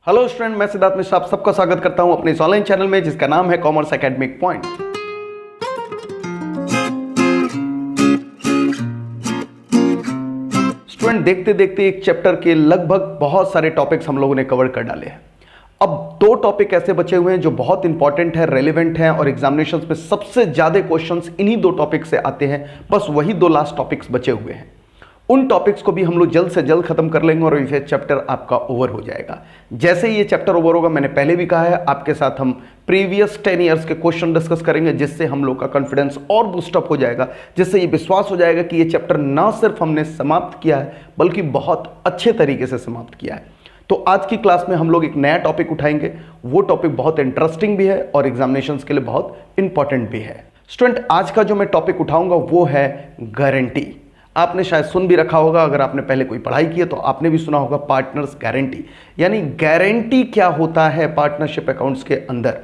Hello student, मैं सिद्धार्थ मिश्रा आप सबका स्वागत करता हूं अपने इस ऑनलाइन चैनल में जिसका नाम है कॉमर्स एकेडमिक पॉइंट। स्टूडेंट, देखते देखते एक चैप्टर के लगभग बहुत सारे टॉपिक्स हम लोगों ने कवर कर डाले हैं। अब दो टॉपिक ऐसे बचे हुए हैं जो बहुत इंपॉर्टेंट है, रेलेवेंट है और एग्जामिनेशंस में सबसे ज्यादा क्वेश्चंस इन्हीं दो टॉपिक से आते हैं। बस वही दो लास्ट टॉपिक्स बचे हुए हैं। उन टॉपिक्स को भी हम लोग जल्द से जल्द खत्म कर लेंगे और ये चैप्टर आपका ओवर हो जाएगा। जैसे ही ये चैप्टर ओवर होगा, मैंने पहले भी कहा है, आपके साथ हम प्रीवियस 10 ईयर्स के क्वेश्चन डिस्कस करेंगे, जिससे हम लोग का कॉन्फिडेंस और बूस्टअप हो जाएगा, जिससे ये विश्वास हो जाएगा कि ये चैप्टर ना सिर्फ हमने समाप्त किया है बल्कि बहुत अच्छे तरीके से समाप्त किया है। तो आज की क्लास में हम लोग एक नया टॉपिक उठाएंगे। वो टॉपिक बहुत इंटरेस्टिंग भी है और एग्जामिनेशंस के लिए बहुत इंपॉर्टेंट भी है। स्टूडेंट, आज का जो मैं टॉपिक उठाऊंगा वो है गारंटी। आपने शायद सुन भी रखा होगा, अगर आपने पहले कोई पढ़ाई की है तो आपने भी सुना होगा पार्टनर्स गारंटी। यानी गारंटी क्या होता है पार्टनरशिप अकाउंट्स के अंदर।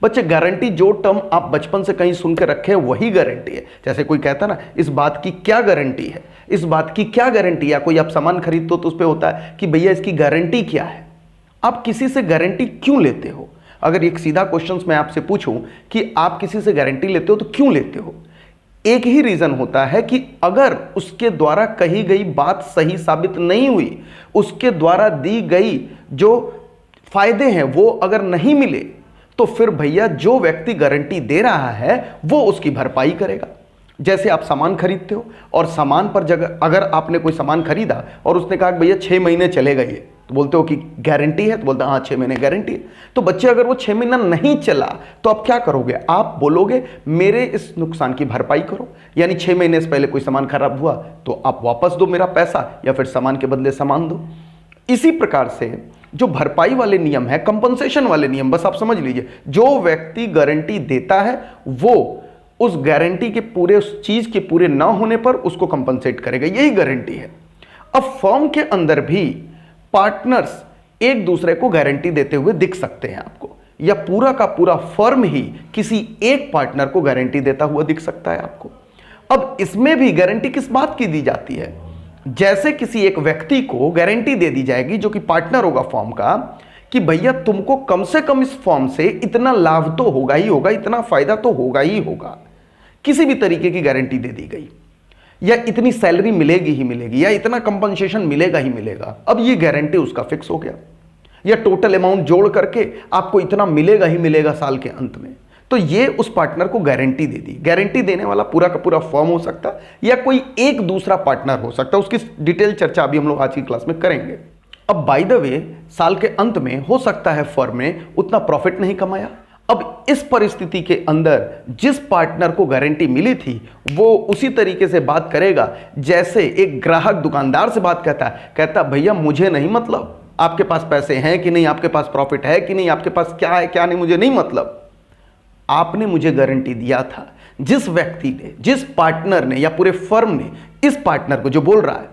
बच्चे, गारंटी जो टर्म आप बचपन से कहीं सुन के रखे हैं वही गारंटी है। जैसे कोई कहता ना, इस बात की क्या गारंटी है, इस बात की क्या गारंटी, या कोई आप सामान खरीदते हो तो उस पर होता है कि भैया इसकी गारंटी क्या है। आप किसी से गारंटी क्यों लेते हो? अगर एक सीधा क्वेश्चन मैं आपसे पूछूं कि आप किसी से गारंटी लेते हो तो क्यों लेते हो, एक ही रीजन होता है कि अगर उसके द्वारा कही गई बात सही साबित नहीं हुई, उसके द्वारा दी गई जो फायदे हैं वो अगर नहीं मिले, तो फिर भैया जो व्यक्ति गारंटी दे रहा है वो उसकी भरपाई करेगा। जैसे आप सामान खरीदते हो और सामान पर जगह अगर आपने कोई सामान खरीदा और उसने कहा कि भैया 6 महीने चलेगा ये, तो बोलते हो कि गारंटी है, तो बोलते हैं हाँ 6 महीने गारंटी है। तो बच्चे, अगर वो 6 महीना नहीं चला तो आप क्या करोगे? आप बोलोगे मेरे इस नुकसान की भरपाई करो। यानी 6 महीने से पहले कोई सामान खराब हुआ तो आप वापस दो मेरा पैसा, या फिर सामान के बदले सामान दो। इसी प्रकार से जो भरपाई वाले नियम है, कंपनसेशन वाले नियम, बस आप समझ लीजिए, जो व्यक्ति गारंटी देता है वो उस गारंटी के पूरे, उस चीज के पूरे ना होने पर उसको कंपनसेट करेगा। यही गारंटी है। अब फर्म के अंदर भी पार्टनर्स एक दूसरे को गारंटी देते हुए दिख सकते हैं आपको, या पूरा का पूरा फर्म ही किसी एक पार्टनर को गारंटी देता हुआ दिख सकता है आपको। अब इसमें भी गारंटी किस बात की दी जाती है? जैसे किसी एक व्यक्ति को गारंटी दे दी जाएगी जो कि पार्टनर होगा फर्म का, कि भैया तुमको कम से कम इस फर्म से इतना लाभ तो होगा ही होगा, इतना फायदा तो होगा ही होगा। किसी भी तरीके की गारंटी दे दी गई, या इतनी सैलरी मिलेगी ही मिलेगी, या इतना कंपनसेशन मिलेगा ही मिलेगा। अब ये गारंटी उसका फिक्स हो गया, या टोटल अमाउंट जोड़ करके आपको इतना मिलेगा ही मिलेगा साल के अंत में। तो ये उस पार्टनर को गारंटी दे दी। गारंटी देने वाला पूरा का पूरा फर्म हो सकता है या कोई एक दूसरा पार्टनर हो सकता है। उसकी डिटेल चर्चा अभी हम लोग आज की क्लास में करेंगे। अब बाय द वे, साल के अंत में हो सकता है फर्म ने उतना प्रॉफिट नहीं कमाया। अब इस परिस्थिति के अंदर जिस पार्टनर को गारंटी मिली थी वो उसी तरीके से बात करेगा जैसे एक ग्राहक दुकानदार से बात कहता भैया मुझे नहीं मतलब आपके पास पैसे हैं कि नहीं, आपके पास प्रॉफिट है कि नहीं, आपके पास क्या है क्या नहीं, मुझे नहीं मतलब। आपने मुझे गारंटी दिया था। जिस व्यक्ति ने, जिस पार्टनर ने या पूरे फर्म ने इस पार्टनर को, जो बोल रहा है,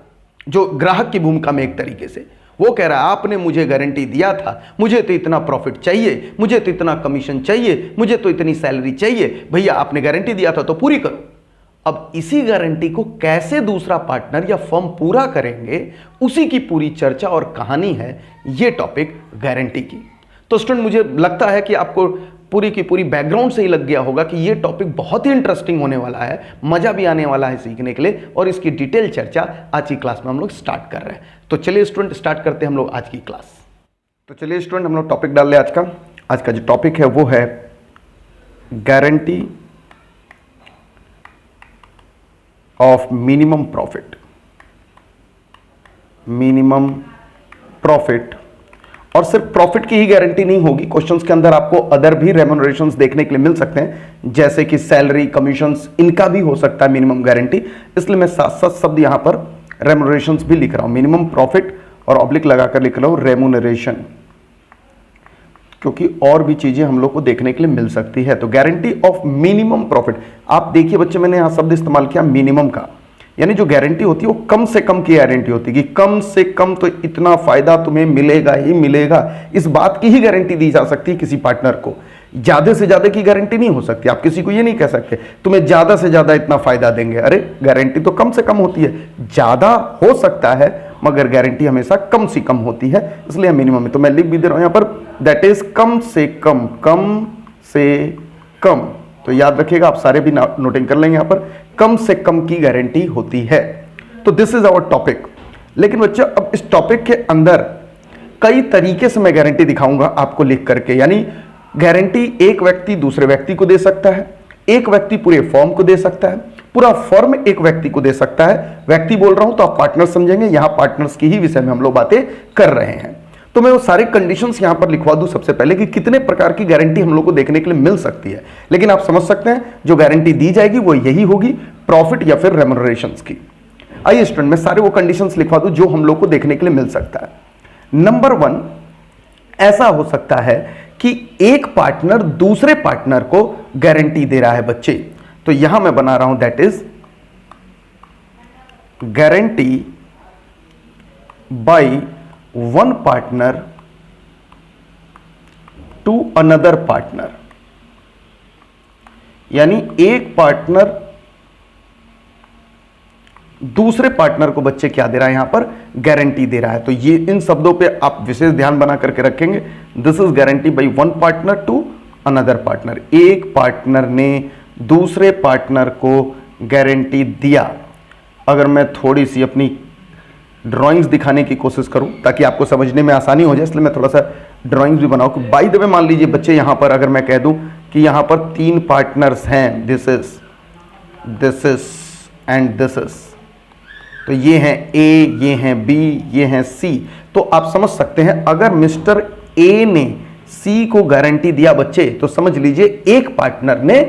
जो ग्राहक की भूमिका में एक तरीके से वो कह रहा है आपने मुझे गारंटी दिया था, मुझे तो इतना प्रॉफिट चाहिए, मुझे तो इतना कमीशन चाहिए, मुझे तो इतनी सैलरी चाहिए, भैया आपने गारंटी दिया था तो पूरी करो। अब इसी गारंटी को कैसे दूसरा पार्टनर या फर्म पूरा करेंगे, उसी की पूरी चर्चा और कहानी है ये टॉपिक गारंटी की। तो स्टूडेंट, मुझे लगता है कि आपको पूरी की पूरी बैकग्राउंड से ही लग गया होगा कि ये टॉपिक बहुत ही इंटरेस्टिंग होने वाला है, मजा भी आने वाला है सीखने के लिए, और इसकी डिटेल चर्चा आज की क्लास में हम लोग स्टार्ट कर रहे हैं। तो चलिए स्टूडेंट, स्टार्ट करते हैं हम लोग आज की क्लास। तो चलिए स्टूडेंट, हम लोग टॉपिक डाल ले आज का। आज का जो टॉपिक है वो है guarantee of minimum profit. Minimum profit, और सिर्फ प्रॉफिट की ही गारंटी नहीं होगी, क्वेश्चंस के अंदर आपको अदर भी रेम्यूनरेशंस देखने के लिए मिल सकते हैं, जैसे कि सैलरी, कमीशंस, इनका भी हो सकता है मिनिमम गारंटी। इसलिए मैं साथ साथ शब्द यहां पर रेम्यूनरेशंस भी लिख रहा हूं, मिनिमम प्रॉफिट और ऑब्लिक लगाकर लिख रहा हूं रेम्यूनरेशन, क्योंकि और भी चीजें हम लोग को देखने के लिए मिल सकती है। तो गारंटी ऑफ मिनिमम प्रॉफिट, आप देखिए बच्चे, मैंने यहां शब्द इस्तेमाल किया मिनिमम का, यानी जो गारंटी होती है वो कम से कम की गारंटी होती है कि कम से कम तो इतना फायदा तुम्हें मिलेगा ही मिलेगा। इस बात की ही गारंटी दी जा सकती है किसी पार्टनर को। ज्यादा से ज्यादा की गारंटी नहीं हो सकती। आप किसी को ये नहीं कह सकते तुम्हें ज्यादा से ज्यादा इतना फायदा देंगे। अरे गारंटी तो कम से कम होती है, ज्यादा हो सकता है मगर गारंटी हमेशा कम से कम होती है, इसलिए मिनिमम है। तो मैं लिख भी दे रहा हूं यहां पर, दैट इज कम से कम, कम से कम। तो याद रखिएगा, आप सारे भी नोटिंग कर लेंगे यहां पर, कम से कम की गारंटी होती है। तो दिस इज आवर टॉपिक। लेकिन बच्चों अब इस टॉपिक के अंदर कई तरीके से मैं गारंटी दिखाऊंगा आपको लिख करके, यानी गारंटी एक व्यक्ति दूसरे व्यक्ति को दे सकता है, एक व्यक्ति पूरे फॉर्म को दे सकता है, पूरा फॉर्म एक व्यक्ति को दे सकता है। व्यक्ति बोल रहा हूं तो आप पार्टनर समझेंगे, यहां पार्टनर्स की ही विषय में हम लोग बातें कर रहे हैं। तो मैं वो सारे कंडीशंस यहां पर लिखवा दूं सबसे पहले कि कितने प्रकार की गारंटी हम लोग को देखने के लिए मिल सकती है। लेकिन आप समझ सकते हैं जो गारंटी दी जाएगी वो यही होगी, प्रॉफिट या फिर रेम्युनरेशंस की। आइए स्टूडेंट, मैं सारे वो कंडीशंस लिखवा दूं जो हम लोग को देखने के लिए मिल सकता है। नंबर 1, ऐसा हो सकता है कि एक पार्टनर दूसरे पार्टनर को गारंटी दे रहा है बच्चे। तो यहां मैं बना रहा हूं that is guarantee by one partner to another partner, यानी एक पार्टनर दूसरे पार्टनर को बच्चे क्या दे रहा है, यहां पर गारंटी दे रहा है। तो ये इन शब्दों पे आप विशेष ध्यान बना करके रखेंगे। This is guarantee by one partner to another partner, एक पार्टनर ने दूसरे पार्टनर को गारंटी दिया। अगर मैं थोड़ी सी अपनी ड्राइंग्स दिखाने की कोशिश करूं ताकि आपको समझने में आसानी हो जाए, इसलिए मैं थोड़ा सा ड्राइंग्स भी बनाऊं। बाय द वे मान लीजिए बच्चे, यहां पर अगर मैं कह दूं कि यहां पर 3 पार्टनर्स हैं, this is and this is, तो ये हैं ए, ये हैं बी, ये हैं सी। तो आप समझ सकते हैं अगर मिस्टर ए ने सी को गारंटी दिया बच्चे, तो समझ लीजिए एक पार्टनर ने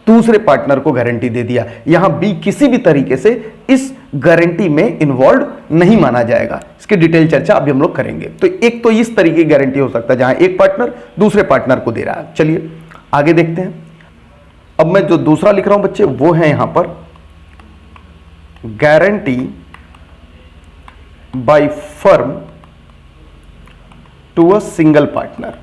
दूसरे पार्टनर को गारंटी दे दिया। यहां बी किसी भी तरीके से इस गारंटी में इन्वॉल्व नहीं माना जाएगा। इसकी डिटेल चर्चा अभी हम लोग करेंगे। तो एक तो इस तरीके की गारंटी हो सकता है जहां एक पार्टनर दूसरे पार्टनर को दे रहा है। चलिए आगे देखते हैं। अब मैं जो दूसरा लिख रहा हूं बच्चे वो है यहां पर guarantee by firm to a single partner,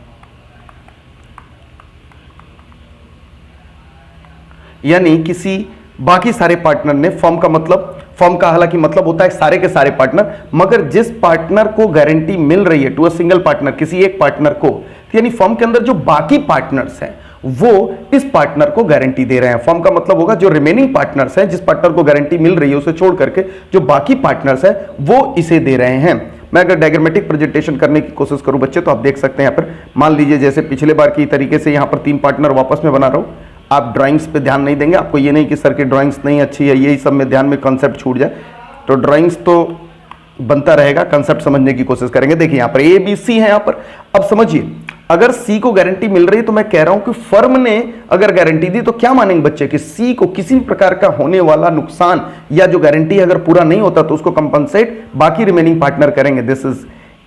यानी किसी बाकी सारे पार्टनर ने, फर्म का मतलब, फर्म का हालांकि मतलब होता है सारे के सारे पार्टनर, मगर जिस पार्टनर को गारंटी मिल रही है टू अ सिंगल पार्टनर, किसी एक पार्टनर को, यानी फर्म के अंदर जो बाकी पार्टनर्स हैं वो इस पार्टनर को गारंटी दे रहे हैं। फर्म का मतलब होगा जो रिमेनिंग पार्टनर्स हैं, जिस पार्टनर को गारंटी मिल रही है उसे छोड़ करके जो बाकी पार्टनर्स हैं वो इसे दे रहे हैं। मैं अगर डायग्रामेटिक प्रेजेंटेशन करने की कोशिश करूं बच्चे, तो आप देख सकते हैं यहां पर, मान लीजिए जैसे पिछले बार की तरीके से यहां पर 3 पार्टनर वापस में बना रहा हूं। आप ड्राइंग्स पे ध्यान नहीं देंगे, आपको ये नहीं कि सर की ड्राइंग्स नहीं अच्छी है, यही सब में ध्यान में कंसेप्ट छूट जाए, तो ड्राइंग्स तो बनता रहेगा, कंसेप्ट समझने की कोशिश करेंगे। देखिए यहां पर ए बी सी है यहां पर। अब समझिए, अगर सी को गारंटी मिल रही है तो मैं कह रहा हूं कि फर्म ने अगर गारंटी दी तो क्या मानेंगे बच्चे कि सी को किसी भी प्रकार का होने वाला नुकसान या जो गारंटी अगर पूरा नहीं होता तो उसको कंपनसेट बाकी रिमेनिंग पार्टनर करेंगे। दिस इज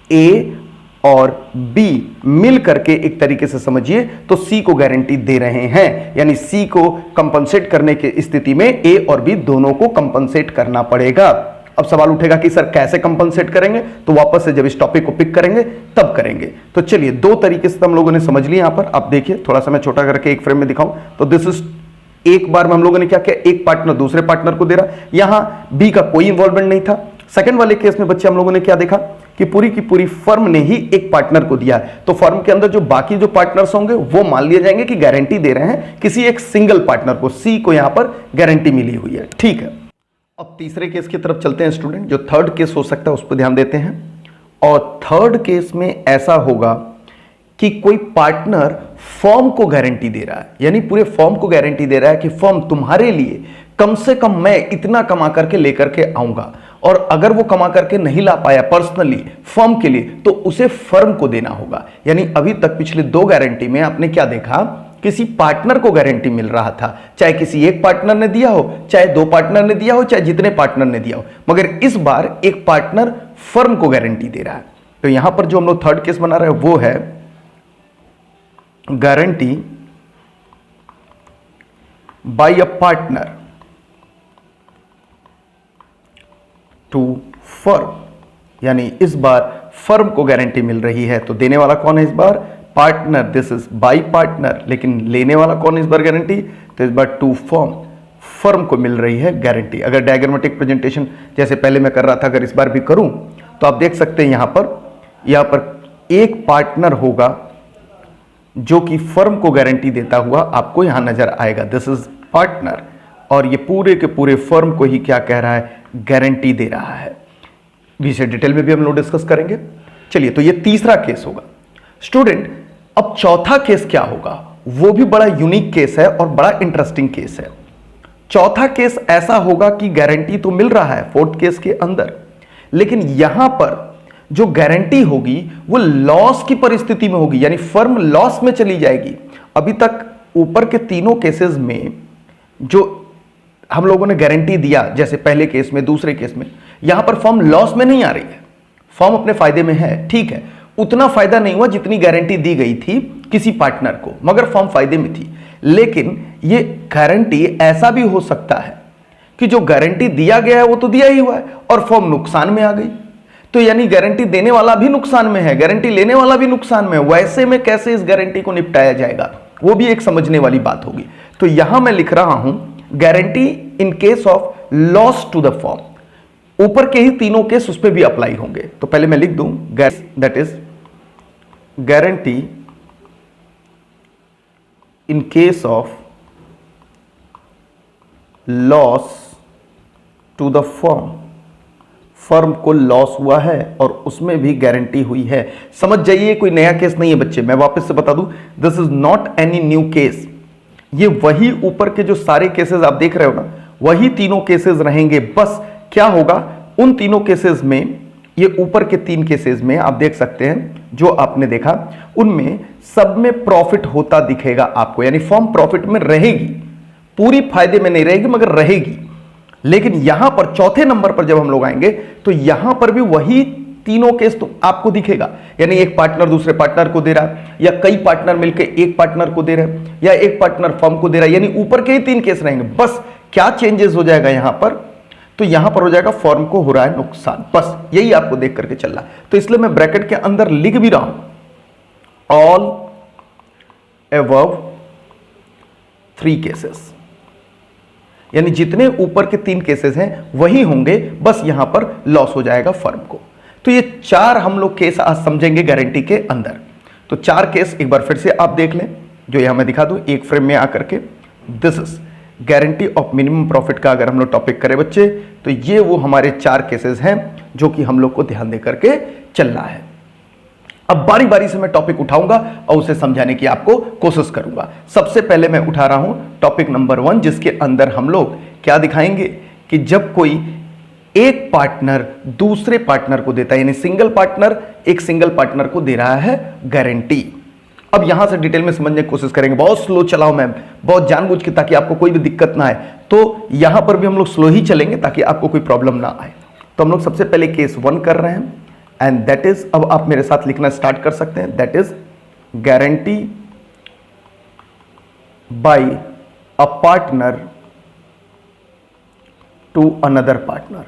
ए और बी मिल करके एक तरीके से समझिए तो सी को गारंटी दे रहे हैं, यानी सी को कंपनसेट करने की स्थिति में ए और बी दोनों को कंपनसेट करना पड़ेगा। अब सवाल उठेगा कि सर कैसे कंपनसेट करेंगे, तो वापस से जब इस टॉपिक को पिक करेंगे तब करेंगे। तो चलिए 2 तरीके से हम लोगों ने समझ लिया। यहां पर आप देखिए, थोड़ा सा मैं छोटा करके एक फ्रेम में दिखाऊं तो दिस इज, एक बार में हम लोगों ने क्या किया, एक पार्टनर दूसरे पार्टनर को दे रहा, यहां बी का कोई इंवॉल्वमेंट नहीं था। सेकंड वाले केस में बच्चे हम लोगों ने क्या देखा कि पूरी की पूरी फर्म ने ही एक पार्टनर को दिया है, तो फर्म के अंदर जो बाकी जो पार्टनर्स होंगे वो मान लिए जाएंगे कि गारंटी दे रहे हैं किसी एक सिंगल पार्टनर को, सी को यहां पर गारंटी मिली हुई है। ठीक है, अब तीसरे केस की तरफ चलते हैं स्टूडेंट, जो थर्ड केस हो सकता है उस पर ध्यान देते हैं। और थर्ड केस में ऐसा होगा कि कोई पार्टनर फर्म को गारंटी दे रहा है, यानी पूरे फर्म को गारंटी दे रहा है कि फर्म तुम्हारे लिए कम से कम मैं इतना कमा करके लेकर के आऊंगा, और अगर वो कमा करके नहीं ला पाया पर्सनली फर्म के लिए तो उसे फर्म को देना होगा। यानी अभी तक पिछले 2 गारंटी में आपने क्या देखा, किसी पार्टनर को गारंटी मिल रहा था, चाहे किसी एक पार्टनर ने दिया हो, चाहे 2 पार्टनर ने दिया हो, चाहे जितने पार्टनर ने दिया हो, मगर इस बार एक पार्टनर फर्म को गारंटी दे रहा है। तो यहां पर जो हम लोग थर्ड केस बना रहे हैं वो है guarantee by a partner to firm, यानी इस बार फर्म को गारंटी मिल रही है। तो देने वाला कौन है इस बार, partner, this is by partner, लेकिन लेने वाला कौन है इस बार गारंटी, तो इस बार टू फर्म, फर्म को मिल रही है गारंटी। अगर डायग्रामेटिक प्रेजेंटेशन जैसे पहले मैं कर रहा था अगर इस बार भी करूं तो आप देख सकते हैं यहां पर एक पार्टनर होगा जो कि फर्म को गारंटी देता हुआ आपको यहां नजर आएगा, दिस इज पार्टनर, और ये पूरे के पूरे फर्म को ही क्या कह रहा है, गारंटी दे रहा है। इसे डिटेल में भी हम लोग डिस्कस करेंगे। चलिए, तो ये तीसरा केस होगा स्टूडेंट। अब चौथा केस क्या होगा, वो भी बड़ा यूनिक केस है और बड़ा इंटरेस्टिंग केस है। चौथा केस ऐसा होगा कि गारंटी तो मिल रहा है फोर्थ केस के अंदर, लेकिन यहां पर जो गारंटी होगी वो लॉस की परिस्थिति में होगी, यानी फर्म लॉस में चली जाएगी। अभी तक ऊपर के तीनों केसेस में जो हम लोगों ने गारंटी दिया, जैसे पहले केस में, दूसरे केस में, यहां पर फर्म लॉस में नहीं आ रही है, फर्म अपने फायदे में है, ठीक है, उतना फायदा नहीं हुआ जितनी गारंटी दी गई थी किसी पार्टनर को, मगर फर्म फायदे में थी। लेकिन ये गारंटी ऐसा भी हो सकता है कि जो गारंटी दिया गया है वो तो दिया ही हुआ है और फर्म नुकसान में आ गई, तो यानी गारंटी देने वाला भी नुकसान में है, गारंटी लेने वाला भी नुकसान में है। वैसे में कैसे इस गारंटी को निपटाया जाएगा, वो भी एक समझने वाली बात होगी। तो यहां मैं लिख रहा हूं guarantee in case of loss to the firm. ऊपर के ही तीनों केस उस पर भी अप्लाई होंगे, तो पहले मैं लिख दूं that is guarantee in case of loss to the firm. Firm को लॉस हुआ है और उसमें भी गारंटी हुई है। समझ जाइए, कोई नया केस नहीं है बच्चे, मैं वापस से बता दूं, this is not any new case. ये वही ऊपर के जो सारे केसेस आप देख रहे हो ना, वही तीनों केसेस रहेंगे। बस क्या होगा, उन तीनों केसेस में, ये ऊपर के तीन केसेस में आप देख सकते हैं जो आपने देखा, उनमें सब में प्रॉफिट होता दिखेगा आपको, यानी फर्म प्रॉफिट में रहेगी, पूरी फायदे में नहीं रहेगी मगर रहेगी। लेकिन यहां पर चौथे नंबर पर जब हम लोग आएंगे तो यहां पर भी वही तीनों केस तो आपको दिखेगा, यानी एक पार्टनर दूसरे पार्टनर को दे रहा है, या कई पार्टनर मिलकर एक पार्टनर को दे रहे हैं, या एक पार्टनर फर्म को दे रहा है, यानी ऊपर के ही तीन केस रहेंगे। बस क्या चेंजेस हो जाएगा यहां पर, तो यहां पर हो जाएगा फर्म को हो रहा है नुकसान, बस यही आपको देख करके चल रहा है। तो इसलिए मैं ब्रैकेट के अंदर लिख भी रहा हूं ऑल अबव थ्री केसेस, यानी जितने ऊपर के तीन केसेस हैं वही होंगे, बस यहां पर लॉस हो जाएगा फर्म को। तो ये चार हम लोग केस आज समझेंगे गारंटी के अंदर। तो चार केस एक बार फिर से आप देख लें, जो यहां मैं दिखा दूं एक फ्रेम में आकर के। This is guarantee of minimum profit का अगर हम लोग टॉपिक करें बच्चे, तो ये वो हमारे चार केसेस हैं जो कि हम लोग को ध्यान दे करके चलना है। अब बारी बारी से मैं टॉपिक उठाऊंगा और उसे समझाने की आपको कोशिश करूंगा। सबसे पहले मैं उठा रहा हूं टॉपिक नंबर 1, जिसके अंदर हम लोग क्या दिखाएंगे कि जब कोई एक पार्टनर दूसरे पार्टनर को देता है, यानी सिंगल पार्टनर एक सिंगल पार्टनर को दे रहा है गारंटी। अब यहां से डिटेल में समझने की कोशिश करेंगे, बहुत स्लो चलाओ मैम, बहुत जानबूझ के, ताकि आपको कोई भी दिक्कत ना आए। तो यहां पर भी हम लोग स्लो ही चलेंगे ताकि आपको कोई प्रॉब्लम ना आए। तो हम लोग सबसे पहले केस 1 कर रहे हैं, एंड दैट इज, अब आप मेरे साथ लिखना स्टार्ट कर सकते हैं, that is guarantee by a partner to another partner,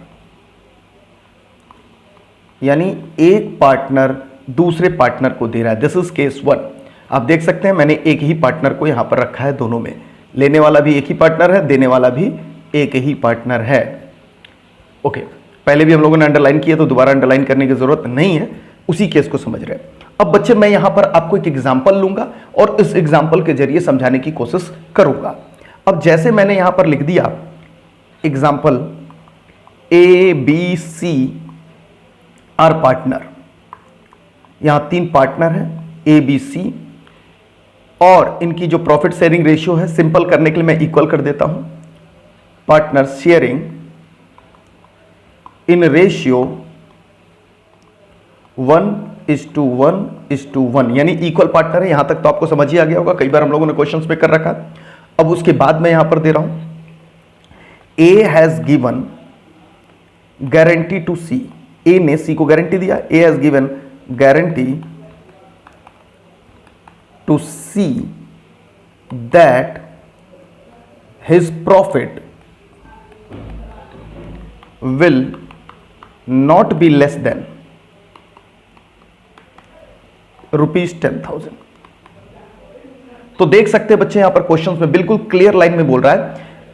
यानी एक पार्टनर दूसरे पार्टनर को दे रहा है। This is case 1। आप देख सकते हैं मैंने एक ही पार्टनर को यहां पर रखा है, दोनों में लेने वाला भी एक ही पार्टनर है, देने वाला भी एक ही पार्टनर है। ओके, पहले भी हम लोगों ने अंडरलाइन किया तो दोबारा अंडरलाइन करने की जरूरत नहीं है, उसी केस को समझ रहे हैं। अब बच्चे मैं यहां पर आपको एक एग्जांपल लूंगा और इस एग्जांपल के जरिए समझाने की कोशिश करूंगा। अब जैसे मैंने यहां पर लिख दिया example, A B C are partner, यहां 3 पार्टनर हैं ए बी सी, और इनकी जो प्रॉफिट शेयरिंग रेशियो है, सिंपल करने के लिए मैं इक्वल कर देता हूं, पार्टनर शेयरिंग इन रेशियो 1:1:1, यानी इक्वल पार्टनर है। यहां तक तो आपको समझ ही आ गया होगा, कई बार हम लोगों ने क्वेश्चंस पे कर रखा। अब उसके बाद मैं यहां पर दे रहा हूं, A has given guarantee to C, A ने सी को गारंटी दिया, A has given guarantee to C that his profit will not be less than ₹10,000। तो देख सकते हैं बच्चे यहां पर क्वेश्चंस में बिल्कुल क्लियर लाइन में बोल रहा है,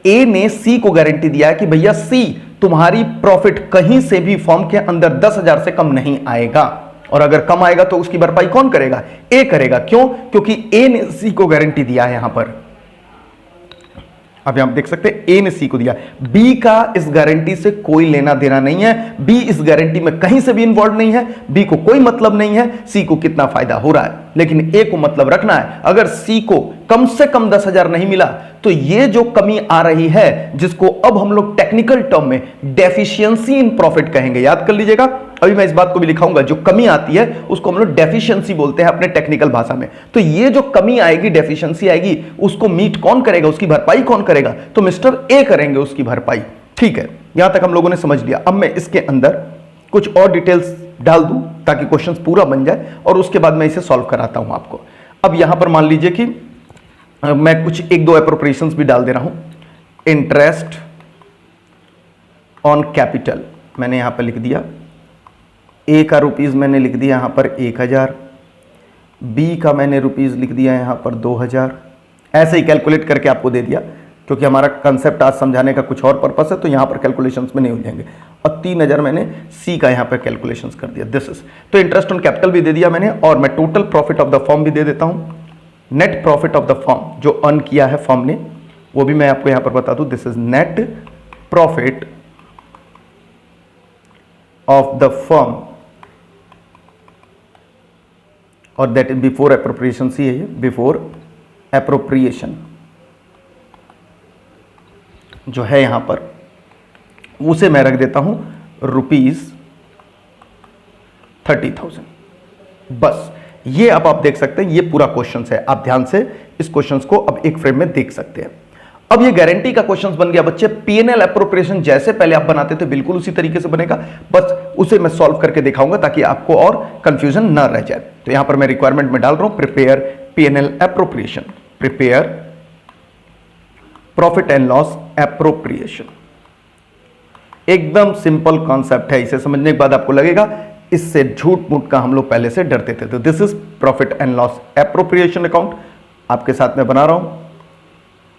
ए ने सी को गारंटी दिया है कि भैया सी, तुम्हारी प्रॉफिट कहीं से भी फॉर्म के अंदर 10,000 से कम नहीं आएगा, और अगर कम आएगा तो उसकी भरपाई कौन करेगा? ए करेगा। क्यों? क्योंकि ए ने सी को गारंटी दिया है यहां पर। अब आप देख सकते हैं ए ने सी को दिया, बी का इस गारंटी से कोई लेना देना नहीं है, बी इस गारंटी में कहीं से भी इन्वॉल्व नहीं है, बी को कोई मतलब नहीं है सी को कितना फायदा हो रहा है, लेकिन ए को मतलब रखना है। अगर सी को कम से कम 10,000 नहीं मिला तो ये जो कमी आ रही है, जिसको अब हम लोग टेक्निकल टर्म में डेफिशिएंसी इन प्रॉफिट कहेंगे, याद कर लीजिएगा, अभी मैं इस बात को भी लिखाऊंगा, जो कमी आती है उसको हम लोग डेफिशिएंसी बोलते हैं अपने टेक्निकल भाषा में। तो ये जो कमी आएगी, डेफिशिएंसी आएगी, उसको मीट कौन करेगा, उसकी भरपाई कौन करेगा? तो मिस्टर ए करेंगे उसकी भरपाई। ठीक है, यहां तक हम लोगों ने समझ लिया। अब मैं इसके अंदर कुछ और डिटेल्स डाल दूं ताकि क्वेश्चन पूरा बन जाए, और उसके बाद मैं इसे सॉल्व कराता हूं आपको। अब यहां पर मान लीजिए कि मैं कुछ एक दो एप्रोप्रिएशंस भी डाल दे रहा हूं। इंटरेस्ट ऑन कैपिटल मैंने यहां पर लिख दिया, ए का रुपीज मैंने लिख दिया यहां पर 1,000, बी का मैंने रुपीज लिख दिया यहां पर 2,000, ऐसे ही कैलकुलेट करके आपको दे दिया, क्योंकि हमारा कंसेप्ट आज समझाने का कुछ और पर्पस है, तो यहां पर कैलकुलेशंस में नहीं उलझेंगे। और 3,000 मैंने सी का यहां पर कैलकुलेशंस कर दिया। दिस इज, तो इंटरेस्ट ऑन कैपिटल भी दे दिया मैंने, और मैं total profit of the firm भी दे देता हूं। Net profit of the firm जो अर्न किया है फर्म ने, वो भी मैं आपको यहां पर बता दूं। This is net profit of the firm, और दैट इज बिफोर एप्रोप्रिएशन। सी है ये, बिफोर एप्रोप्रिएशन जो है यहां पर, उसे मैं रख देता हूं ₹30,000। बस ये अब आप देख सकते हैं, ये पूरा क्वेश्चन है। आप ध्यान से इस क्वेश्चन को अब एक फ्रेम में देख सकते हैं। अब ये गारंटी का क्वेश्चन बन गया बच्चे। पीएनएल एप्रोप्रिएशन जैसे पहले आप बनाते थे बिल्कुल उसी तरीके से बनेगा, बस उसे मैं सॉल्व करके दिखाऊंगा ताकि आपको और कंफ्यूजन ना रह जाए। तो यहां पर मैं रिक्वायरमेंट में डाल रहा हूं, prepare PNL appropriation, prepare profit and loss appropriation. एकदम सिंपल कॉन्सेप्ट है, इसे समझने के बाद आपको लगेगा इससे झूठ मूठ का हम लोग पहले से डरते थे। तो this is profit and loss appropriation account आपके साथ में बना रहा हूं।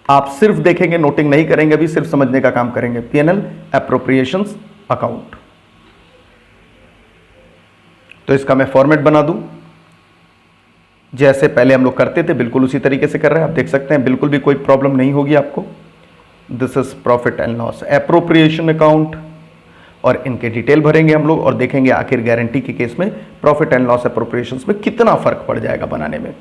आप सिर्फ देखेंगे, नोटिंग नहीं करेंगे, अभी सिर्फ समझने का काम करेंगे। पीएनएल एप्रोप्रिएशंस अकाउंट, तो इसका मैं फॉर्मेट बना दूं, जैसे पहले हम लोग करते थे बिल्कुल उसी तरीके से कर रहे हैं। आप देख सकते हैं बिल्कुल भी कोई प्रॉब्लम नहीं होगी आपको। This is profit and loss appropriation account, और इनके डिटेल भरेंगे हम लोग और देखेंगे आखिर गारंटी के केस में प्रॉफिट एंड लॉस एप्रोप्रिएशंस में कितना फर्क पड़ जाएगा बनाने में।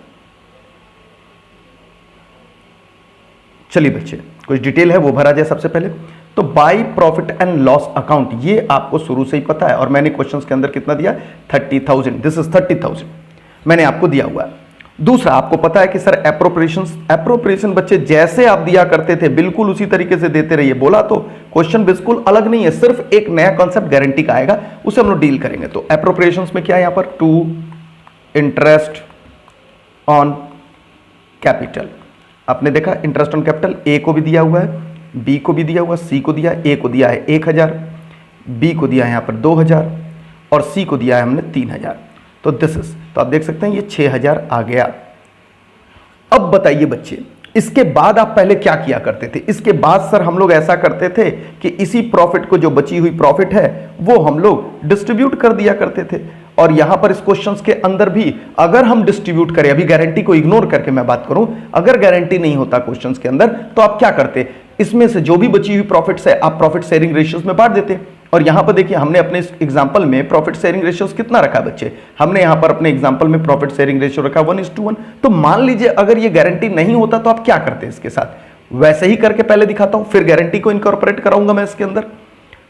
चलिए बच्चे, कुछ डिटेल है वो भरा जाए सबसे पहले। तो by profit and loss account, ये आपको शुरू से ही पता है, और मैंने क्वेश्चंस के अंदर कितना दिया? 30,000। दिस इज 30,000 मैंने आपको दिया हुआ है। दूसरा, आपको पता है कि सर एप्रोप्रिएशन बच्चे जैसे आप दिया करते थे बिल्कुल उसी तरीके से देते रहिए। बोला तो क्वेश्चन बिल्कुल अलग नहीं है, सिर्फ एक नया कॉन्सेप्ट गारंटी का आएगा, उसे हम लोग डील करेंगे। तो एप्रोप्रिएशंस में क्या है यहां पर? To interest on capital. आपने देखा इंटरेस्ट ऑन कैपिटल ए को भी दिया हुआ है, बी को भी दिया हुआ, सी को दिया, ए को दिया है 1,000, बी को दिया है यहां पर 2,000, और सी को दिया है हमने 3,000। तो दिस इज, तो आप देख सकते हैं ये 6,000 आ गया। अब बताइए बच्चे, इसके बाद आप पहले क्या किया करते थे? इसके बाद सर हम लोग ऐसा करते थे कि इसी प्रॉफिट को, जो बची हुई प्रॉफिट है, वो हम लोग डिस्ट्रीब्यूट कर दिया करते थे। और यहां पर इस क्वेश्चंस के अंदर भी अगर हम डिस्ट्रीब्यूट करें, अभी गारंटी को इग्नोर करके मैं बात करूं, अगर गारंटी नहीं होता क्वेश्चंस के अंदर, तो आप क्या करते? इसमें से जो भी बची हुई प्रॉफिट्स है आप प्रॉफिट शेयरिंग रेशियोज में बांट देते। और यहां पर देखिए हमने अपने इस एग्जांपल में प्रॉफिट शेयरिंग रेशियोज कितना रखा है बच्चे? हमने यहां पर अपने एग्जांपल में प्रॉफिट शेयरिंग रेशियो रखा 1:1। तो मान लीजिए अगर ये गारंटी नहीं होता तो आप क्या करते इसके साथ? वैसे ही करके पहले दिखाता हूं, फिर गारंटी को इनकॉर्पोरेट कराऊंगा मैं इसके अंदर।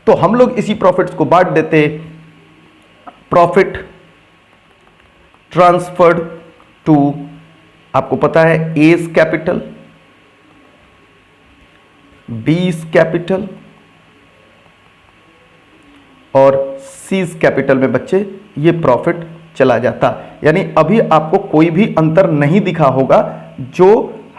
तो हम लोग इसी प्रॉफिट्स को बांट देते, प्रॉफिट ट्रांसफर्ड टू, आपको पता है, एज कैपिटल, बीज कैपिटल और सीज कैपिटल में बच्चे ये प्रॉफिट चला जाता। यानी अभी आपको कोई भी अंतर नहीं दिखा होगा जो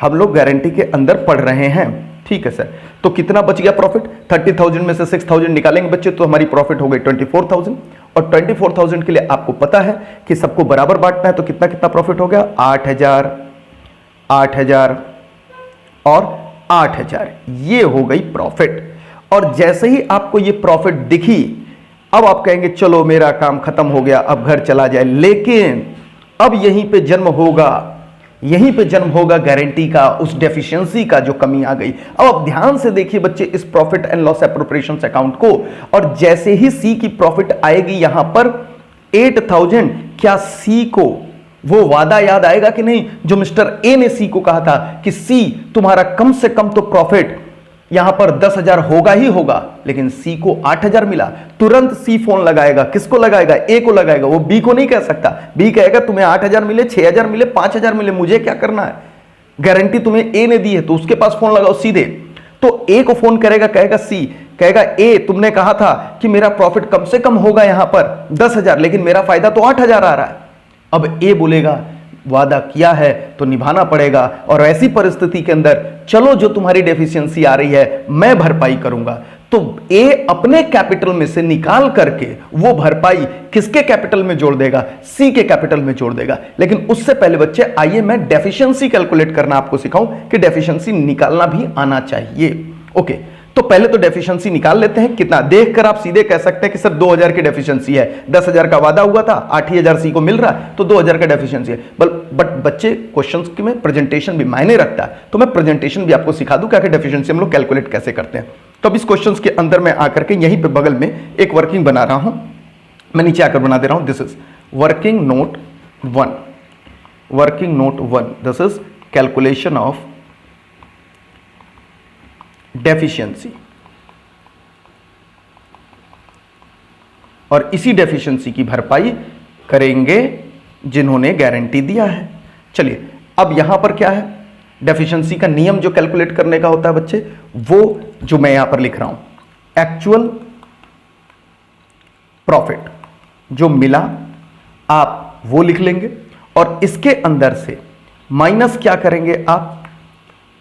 हम लोग गारंटी के अंदर पढ़ रहे हैं। ठीक है सर, तो कितना बच गया प्रॉफिट? 30,000 में से 6,000 निकालेंगे बच्चे तो हमारी प्रॉफिट हो गई 24,000। और 24,000 के लिए आपको पता है कि सबको बराबर बांटना है, तो कितना कितना प्रॉफिट हो गया? 8,000, 8,000 और 8,000, ये हो गई प्रॉफिट। और जैसे ही आपको ये प्रॉफिट दिखी, अब आप कहेंगे चलो मेरा काम खत्म हो गया, अब घर चला जाए। लेकिन अब यहीं पे जन्म होगा गारंटी का, उस डेफिशिएंसी का जो कमी आ गई। अब आप ध्यान से देखिए बच्चे इस profit and loss appropriations account को, और जैसे ही सी की प्रॉफिट आएगी यहां पर 8,000, क्या सी को वो वादा याद आएगा कि नहीं जो मिस्टर ए ने सी को कहा था कि सी तुम्हारा कम से कम तो प्रॉफिट यहां पर 10,000 होगा ही होगा, लेकिन सी को 8,000 मिला। तुरंत सी फोन लगाएगा, किसको लगाएगा? ए को लगाएगा, वो बी को नहीं कह सकता। बी कहेगा तुम्हें 8,000 मिले, 6,000 मिले, 5,000 मिले, मुझे क्या करना है? गारंटी तुम्हें ए ने दी है तो उसके पास फोन लगाओ सीधे। तो ए को फोन करेगा, कहेगा सी, कहेगा ए तुमने कहा था कि मेरा प्रॉफिट कम से कम होगा यहां पर 10,000, लेकिन मेरा फायदा तो 8,000 आ रहा है। अब ए बोलेगा वादा किया है तो निभाना पड़ेगा, और ऐसी परिस्थिति के अंदर चलो जो तुम्हारी डेफिशिएंसी आ रही है मैं भरपाई करूंगा। तो ए अपने कैपिटल में से निकाल करके वो भरपाई किसके कैपिटल में जोड़ देगा? सी के कैपिटल में जोड़ देगा। लेकिन उससे पहले बच्चे आइए मैं डेफिशिएंसी कैलकुलेट करना आपको सिखाऊं कि डेफिशिएंसी निकालना भी आना चाहिए। ओके, तो पहले तो डेफिशिएंसी निकाल लेते हैं। कितना देखकर आप सीधे कह सकते हैं कि सर 2,000 की डेफिशिएंसी है, 10,000 का वादा हुआ था, 8,000 सी को मिल रहा है तो 2,000 का डेफिशिएंसी है। बट बच्चे क्वेश्चंस में प्रेजेंटेशन भी मायने रखता है, तो मैं प्रेजेंटेशन भी आपको सिखा दूं क्या कि डेफिशिएंसी हम लोग कैलकुलेट कैसे करते हैं। तो अब इस क्वेश्चन के अंदर मैं आकर के यहीं पे बगल में एक वर्किंग बना रहा हूं, मैं नीचे आकर बना दे रहा हूं। This is working note 1, working note 1, this is calculation of deficiency. और इसी डेफिशिएंसी की भरपाई करेंगे जिन्होंने गारंटी दिया है। चलिए अब यहां पर क्या है, डेफिशिएंसी का नियम जो कैलकुलेट करने का होता है बच्चे, वो जो मैं यहां पर लिख रहा हूं, एक्चुअल प्रॉफिट जो मिला आप वो लिख लेंगे, और इसके अंदर से माइनस क्या करेंगे आप?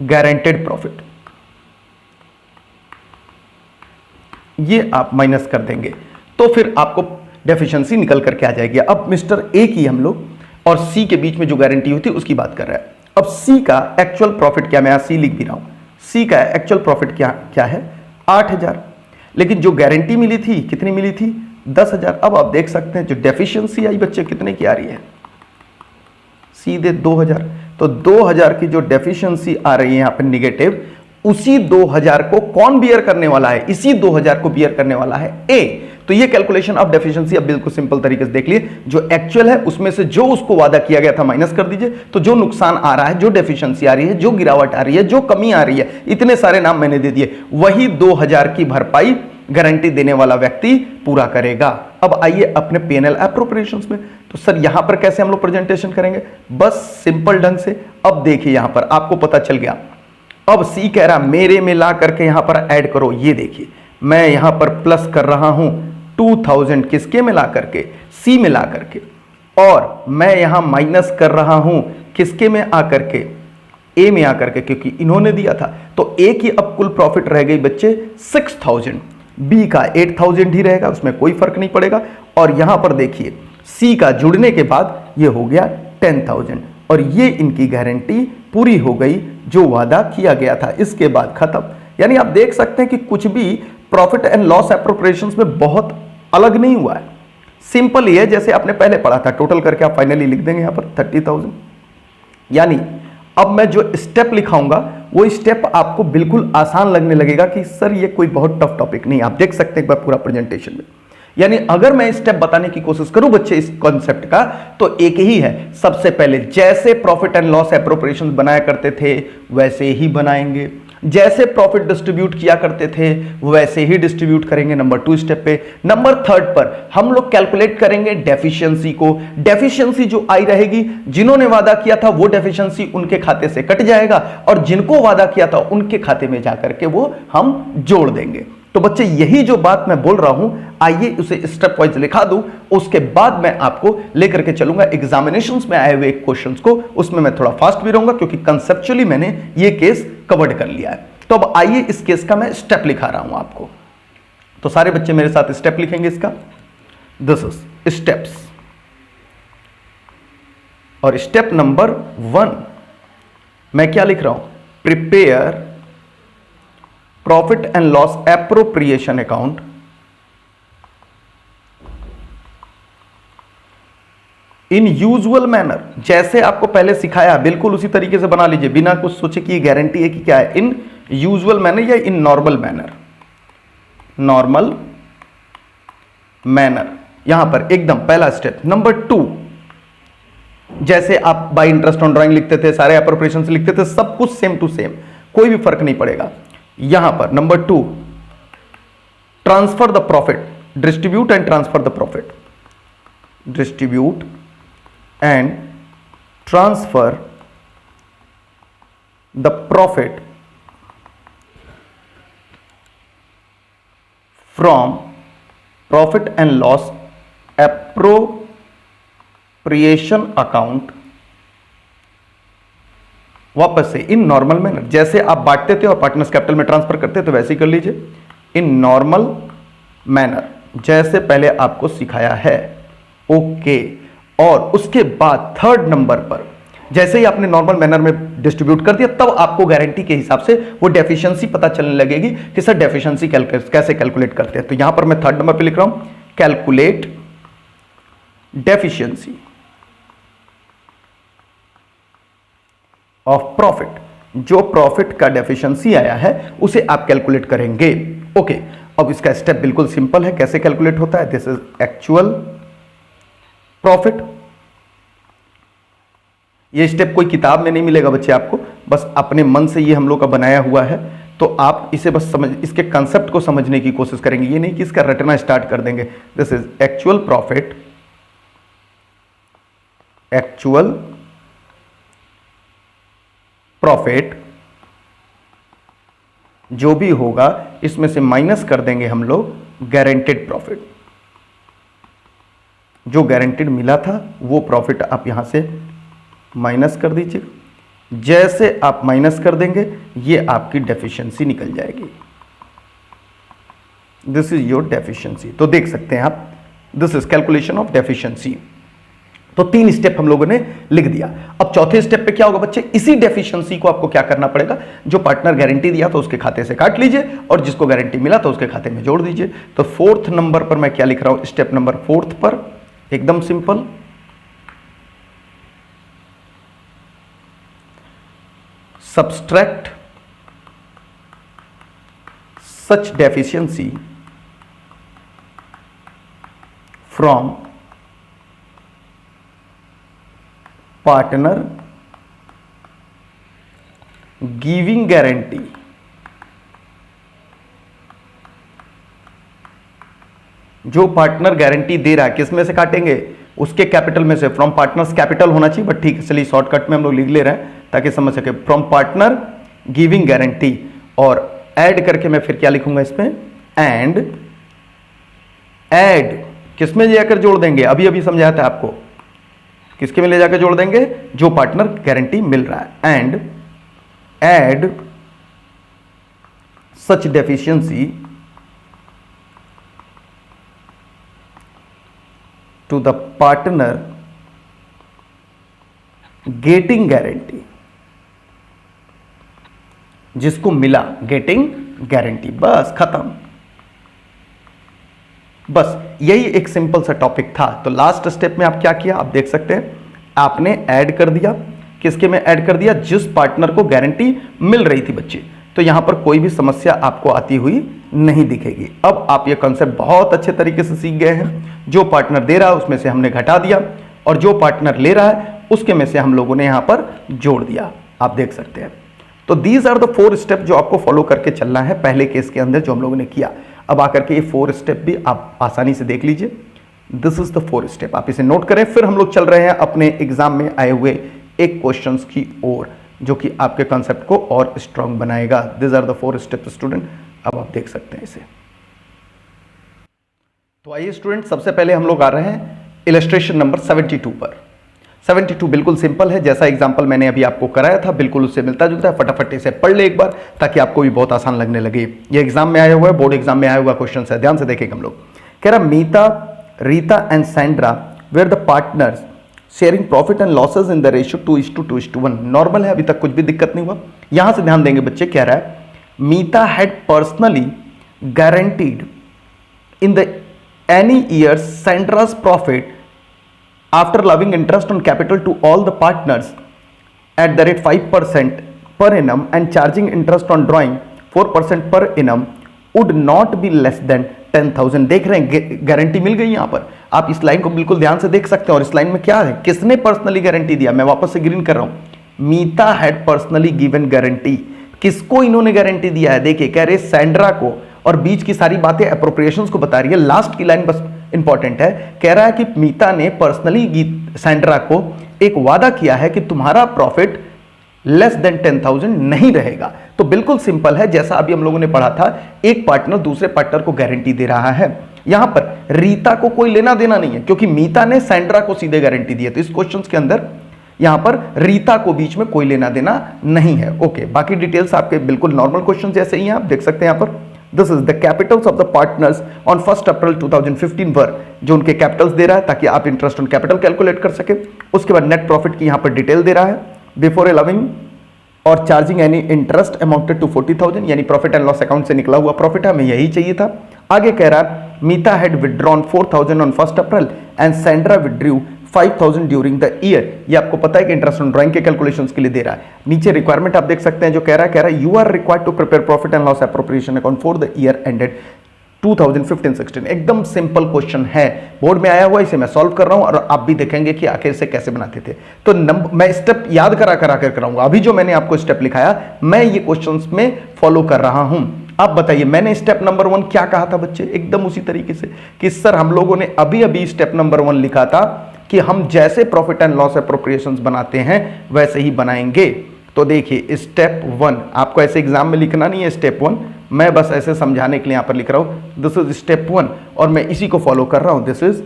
गारंटेड प्रॉफिट, ये आप माइनस कर देंगे तो फिर आपको डेफिशिएंसी निकल करके आ जाएगी। अब मिस्टर ए की हम लोग और सी के बीच में जो गारंटी हुई थी उसकी बात कर रहे हैं। अब सी का एक्चुअल प्रॉफिट क्या, मैं यहां सी लिख भी रहा हूं, सी का एक्चुअल प्रॉफिट क्या है? 8,000, लेकिन जो गारंटी मिली थी कितनी मिली थी? 10,000। अब आप देख सकते हैं जो डेफिशिएंसी आई बच्चे कितने की आ रही है? सीधे 2,000। तो 2,000 की जो डेफिशिएंसी आ रही है यहां पर निगेटिव, उसी 2,000 को कौन बियर करने वाला है? इसी 2,000 को बियर करने वाला है ए। तो ये कैलकुलेशन ऑफ डेफिशिएंसी अब बिल्कुल सिंपल तरीके से देख लिए, जो एक्चुअल है उसमें से जो उसको वादा किया गया था माइनस कर दीजिए, तो जो नुकसान आ रहा है, जो डेफिशिएंसी आ रही है, जो गिरावट आ रही है, जो कमी आ रही है, इतने सारे नाम मैंने दे दिए, वही 2,000 की भरपाई गारंटी देने वाला व्यक्ति पूरा करेगा। अब आइए अपने P&L एप्रोप्रिएशंस में, तो सर यहां पर कैसे हम लोग प्रेजेंटेशन करेंगे? बस सिंपल ढंग से। अब देखिए यहां पर आपको पता चल गया, अब सी कह रहा मेरे में ला करके यहां पर ऐड करो। ये देखिए मैं यहां पर प्लस कर रहा हूं 2,000 किसके में ला करके? सी में ला करके, और मैं यहां माइनस कर रहा हूं किसके में आकर के? ए में आकर के, क्योंकि इन्होंने दिया था। तो ए की अब कुल प्रॉफिट रह गई बच्चे 6,000, बी का 8,000 ही रहेगा, उसमें कोई फर्क नहीं पड़ेगा। और यहां पर देखिए सी का जुड़ने के बाद ये हो गया 10,000, और ये इनकी गारंटी पूरी हो गई जो वादा किया गया था। इसके बाद खत्म। यानी आप देख सकते हैं कि कुछ भी प्रॉफिट एंड लॉस एप्रोप्रिएशंस में बहुत अलग नहीं हुआ है, सिंपल ही है जैसे आपने पहले पढ़ा था। टोटल करके आप फाइनली लिख देंगे यहां पर 30,000। यानी अब मैं जो स्टेप लिखाऊंगा वो स्टेप आपको बिल्कुल आसान लगने लगेगा कि सर ये कोई बहुत टफ टॉपिक नहीं। आप देख सकते हैं एक बार पूरा प्रेजेंटेशन में। यानी अगर मैं स्टेप बताने की कोशिश करूं बच्चे इस कॉन्सेप्ट का, तो एक ही है। सबसे पहले जैसे प्रॉफिट एंड लॉस एप्रोप्रिएशन बनाया करते थे वैसे ही बनाएंगे, जैसे प्रॉफिट डिस्ट्रीब्यूट किया करते थे वैसे ही डिस्ट्रीब्यूट करेंगे। नंबर 2 स्टेप पे। नंबर 3 पर हम लोग कैलकुलेट करेंगे डेफिशिएंसी को। डेफिशिएंसी जो आई रहेगी, जिन्होंने वादा किया था वो डेफिशिएंसी उनके खाते से कट जाएगा, और जिनको वादा किया था उनके खाते में जाकर के वो हम जोड़ देंगे। तो बच्चे यही जो बात मैं बोल रहा हूं, आइए उसे स्टेप वाइज लिखा दूं, उसके बाद मैं आपको लेकर के चलूंगा एग्जामिनेशंस में आए हुए क्वेश्चंस को। उसमें मैं थोड़ा फास्ट भी रहूंगा क्योंकि कंसेप्चुअली मैंने ये केस कवर्ड कर लिया है। तो अब आइए इस केस का मैं स्टेप लिखा रहा हूं आपको। तो सारे बच्चे मेरे साथ स्टेप लिखेंगे इसका। दिस इज स्टेप्स, और स्टेप नंबर 1 मैं क्या लिख रहा हूं? Prepare profit and loss appropriation account in usual manner, जैसे आपको पहले सिखाया बिल्कुल उसी तरीके से बना लीजिए, बिना कुछ सोचे कि ये गारंटी है कि क्या है, इन यूजुअल मैनर या in normal manner, normal manner, यहां पर एकदम पहला स्टेप। नंबर 2, जैसे आप बाय इंटरेस्ट ऑन ड्राइंग लिखते थे, सारे एप्रोप्रिएशन से लिखते थे, सब कुछ सेम टू सेम, कोई भी फर्क नहीं पड़ेगा। यहां पर number 2, transfer the profit, distribute and transfer the profit, distribute and transfer the profit from profit and loss appropriation account, वापस से इन नॉर्मल मैनर, जैसे आप बांटते थे और पार्टनर्स कैपिटल में ट्रांसफर करते तो वैसे ही कर लीजिए, इन नॉर्मल मैनर, जैसे पहले आपको सिखाया है। ओके, और उसके बाद थर्ड नंबर पर जैसे ही आपने नॉर्मल मैनर में डिस्ट्रीब्यूट कर दिया, तब आपको गारंटी के हिसाब से वो डेफिशिएंसी पता चलने लगेगी कि सर डेफिशिएंसी कैसे कैलकुलेट करते हैं। तो यहां पर मैं थर्ड नंबर पे लिख रहा हूं, कैलकुलेट डेफिशिएंसी ऑफ प्रॉफिट, जो प्रॉफिट का डेफिशिएंसी आया है उसे आप कैलकुलेट करेंगे। ओके, अब इसका स्टेप बिल्कुल सिंपल है, कैसे कैलकुलेट होता है, दिस इज एक्चुअल प्रॉफिट। ये स्टेप कोई किताब में नहीं मिलेगा बच्चे आपको, बस अपने मन से ये हम लोग का बनाया हुआ है, तो आप इसे बस समझ, इसके कंसेप्ट को समझने की कोशिश करेंगे, ये नहीं कि इसका रटना स्टार्ट कर देंगे। This is actual profit, actual profit जो भी होगा इसमें से माइनस कर देंगे हम लोग गारंटेड प्रॉफिट, जो गारंटेड मिला था वो प्रॉफिट आप यहां से माइनस कर दीजिए। जैसे आप माइनस कर देंगे ये आपकी डेफिशिएंसी निकल जाएगी, दिस इज योर डेफिशिएंसी। तो देख सकते हैं आप, this is calculation of deficiency. तो 3 स्टेप हम लोगों ने लिख दिया। अब चौथे स्टेप पे क्या होगा बच्चे, इसी डेफिशिएंसी को आपको क्या करना पड़ेगा, जो पार्टनर गारंटी दिया तो उसके खाते से काट लीजिए और जिसको गारंटी मिला तो उसके खाते में जोड़ दीजिए। तो 4th नंबर पर मैं क्या लिख रहा हूं, स्टेप नंबर 4th पर एकदम simple, subtract such deficiency from partner giving guarantee, जो पार्टनर गारंटी दे रहा है किसमें से काटेंगे, उसके कैपिटल में से, फ्रॉम पार्टनर्स कैपिटल होना चाहिए बट ठीक है चलिए शॉर्टकट में हम लोग लिख ले रहे हैं ताकि समझ सके, फ्रॉम पार्टनर गिविंग गारंटी, और ऐड करके मैं फिर क्या लिखूंगा इसमें, एंड ऐड किसमें जाकर जोड़ देंगे, अभी अभी समझाया था आपको, किसके में ले जाकर जोड़ देंगे, जो पार्टनर गारंटी मिल रहा है, and add such deficiency to the partner getting guarantee, जिसको मिला गेटिंग गारंटी, बस खत्म। बस यही एक सिंपल सा टॉपिक था। तो लास्ट स्टेप में आप क्या किया, आप देख सकते हैं, आपने ऐड कर दिया, किसके में ऐड कर दिया, जिस पार्टनर को गारंटी मिल रही थी बच्चे। तो यहां पर कोई भी समस्या आपको आती हुई नहीं दिखेगी। अब आप ये कॉन्सेप्ट बहुत अच्छे तरीके से सीख गए हैं, जो पार्टनर दे रहा है उसमें से हमने घटा दिया और जो पार्टनर ले रहा है उसके में से हम लोगों ने यहां पर जोड़ दिया, आप देख सकते हैं। तो दीज आर द 4 स्टेप जो आपको फॉलो करके चलना है पहले केस के अंदर जो हम लोगों ने किया। अब आकर के ये 4 स्टेप भी आप आसानी से देख लीजिए, दिस इज द 4 स्टेप, आप इसे नोट करें। फिर हम लोग चल रहे हैं अपने एग्जाम में आए हुए एक क्वेश्चंस की ओर, जो कि आपके कॉन्सेप्ट को और स्ट्रांग बनाएगा। This are the 4 step student, अब आप देख सकते हैं इसे। तो आइए स्टूडेंट, सबसे पहले हम लोग आ रहे हैं इलस्ट्रेशन नंबर 72 पर। 72 बिल्कुल सिंपल है, जैसा एग्जांपल मैंने अभी आपको कराया था बिल्कुल उससे मिलता जुलता है। फटाफट इसे पढ़ ले एक बार ताकि आपको भी बहुत आसान लगने लगे। ये एग्जाम में आया हुआ है, बोर्ड एग्जाम में आया हुआ क्वेश्चन है, ध्यान से देखेंगे हम लोग। कह रहा Meeta, Rita and Sandra were the partners sharing profit and losses in the ratio 2:2:1। Normal है, अभी तक कुछ भी दिक्कत नहीं हुआ। यहां से ध्यान देंगे बच्चे, कह रहा है Meeta had personally guaranteed in the any year Sandra's profit after allowing interest on capital to all the partners at the rate 5% per annum and charging interest on drawing 4% per annum would not be less than 10,000। देख रहे हैं guarantee मिल गई यहां पर। आप इस line को बिल्कुल ध्यान से देख सकते हैं। और इस लाइन में क्या है, किसने पर्सनली गारंटी दिया, मैं वापस से ग्रीन कर रहा हूं, मीता हैड पर्सनली गिवन गारंटी। किसको इन्होंने गारंटी दिया है, देखिए कह रहे सैंड्रा को, और बीच की सारी बातें अप्रोप्रिएशंस को बता रही है। लास्ट की लाइन बस इंपॉर्टेंट है, कह रहा है कि मीता ने पर्सनली सैंड्रा को एक वादा किया है कि तुम्हारा प्रॉफिट लेस देन 10,000 नहीं रहेगा। तो बिल्कुल सिंपल है, जैसा अभी हम लोगों ने पढ़ा था, एक पार्टनर दूसरे पार्टनर को गारंटी दे रहा है। यहां पर रीता को कोई लेना देना नहीं है, क्योंकि मीता ने सैंड्रा को सीधे गारंटी दी है। तो इस क्वेश्चन के अंदर यहां पर रीता को बीच में कोई लेना देना नहीं है। ओके, बाकी डिटेल्स आपके बिल्कुल नॉर्मल क्वेश्चन जैसे ही हैं, आप देख सकते हैं यहां पर। This is the Capitals of the partners on 1 अप्रैल 2015 वर, जो उनके कैपिटल्स दे रहा है ताकि आप इंटरेस्ट ऑन कैपिटल कैलकुलेट कर सके। उसके बाद नेट प्रॉफिट की यहां पर डिटेल दे रहा है, बिफोर अलाउइंग और charging any interest amounted to 40,000, यानी प्रॉफिट एंड लॉस अकाउंट से निकला हुआ प्रॉफिट है, हमें यही चाहिए था। आगे कह रहा है Meeta had withdrawn 4,000 on 1 April and Sandra withdrew 5,000 during the year. ये आपको पता है कि इंटरेस्ट ऑन ड्राइंग के कैलकुलेशंस के लिए दे रहा है। नीचे रिक्वायरमेंट आप देख सकते हैं जो कह रहा है you are required to prepare profit and loss appropriation account for the year ended 2015-16। एकदम सिंपल क्वेश्चन है, बोर्ड में आया हुआ, इसे मैं सॉल्व कर रहा हूं और आप भी देखेंगे कि आखिर से कैसे बनाते थे। तो मैं स्टेप याद करा कर कराऊंगा। अभी जो मैंने आपको स्टेप लिखाया, मैं ये क्वेश्चंस में फॉलो कर रहा हूं। आप बताइए, मैंने स्टेप नंबर 1 क्या कहा था बच्चे, एकदम उसी तरीके से कि सर हम लोगों ने अभी अभी स्टेप नंबर 1 लिखा था कि हम जैसे प्रॉफिट एंड लॉस एप्रोप्रिएशंस बनाते हैं वैसे ही बनाएंगे। तो देखिए स्टेप 1 आपको ऐसे एग्जाम में लिखना नहीं है, स्टेप 1 मैं बस ऐसे समझाने के लिए यहां पर लिख रहा हूं। दिस इज स्टेप 1 और मैं इसी को फॉलो कर रहा हूं। This is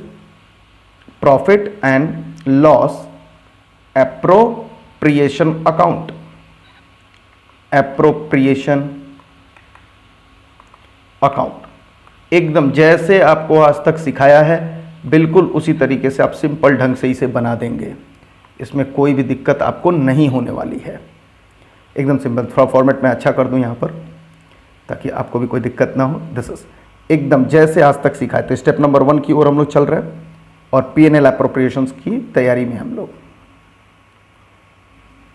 profit and loss appropriation account, appropriation account. एकदम जैसे आपको आज तक सिखाया है बिल्कुल उसी तरीके से आप सिंपल ढंग से इसे बना देंगे, इसमें कोई भी दिक्कत आपको नहीं होने वाली है। एकदम सिंपल, थोड़ा फॉर्मेट में अच्छा कर दूं यहां पर ताकि आपको भी कोई दिक्कत ना हो। दिस इज एकदम जैसे आज तक सिखाए। तो स्टेप नंबर 1 की ओर हम लोग चल रहे हैं और P&L एप्रोप्रिएशंस की तैयारी में हम लोग।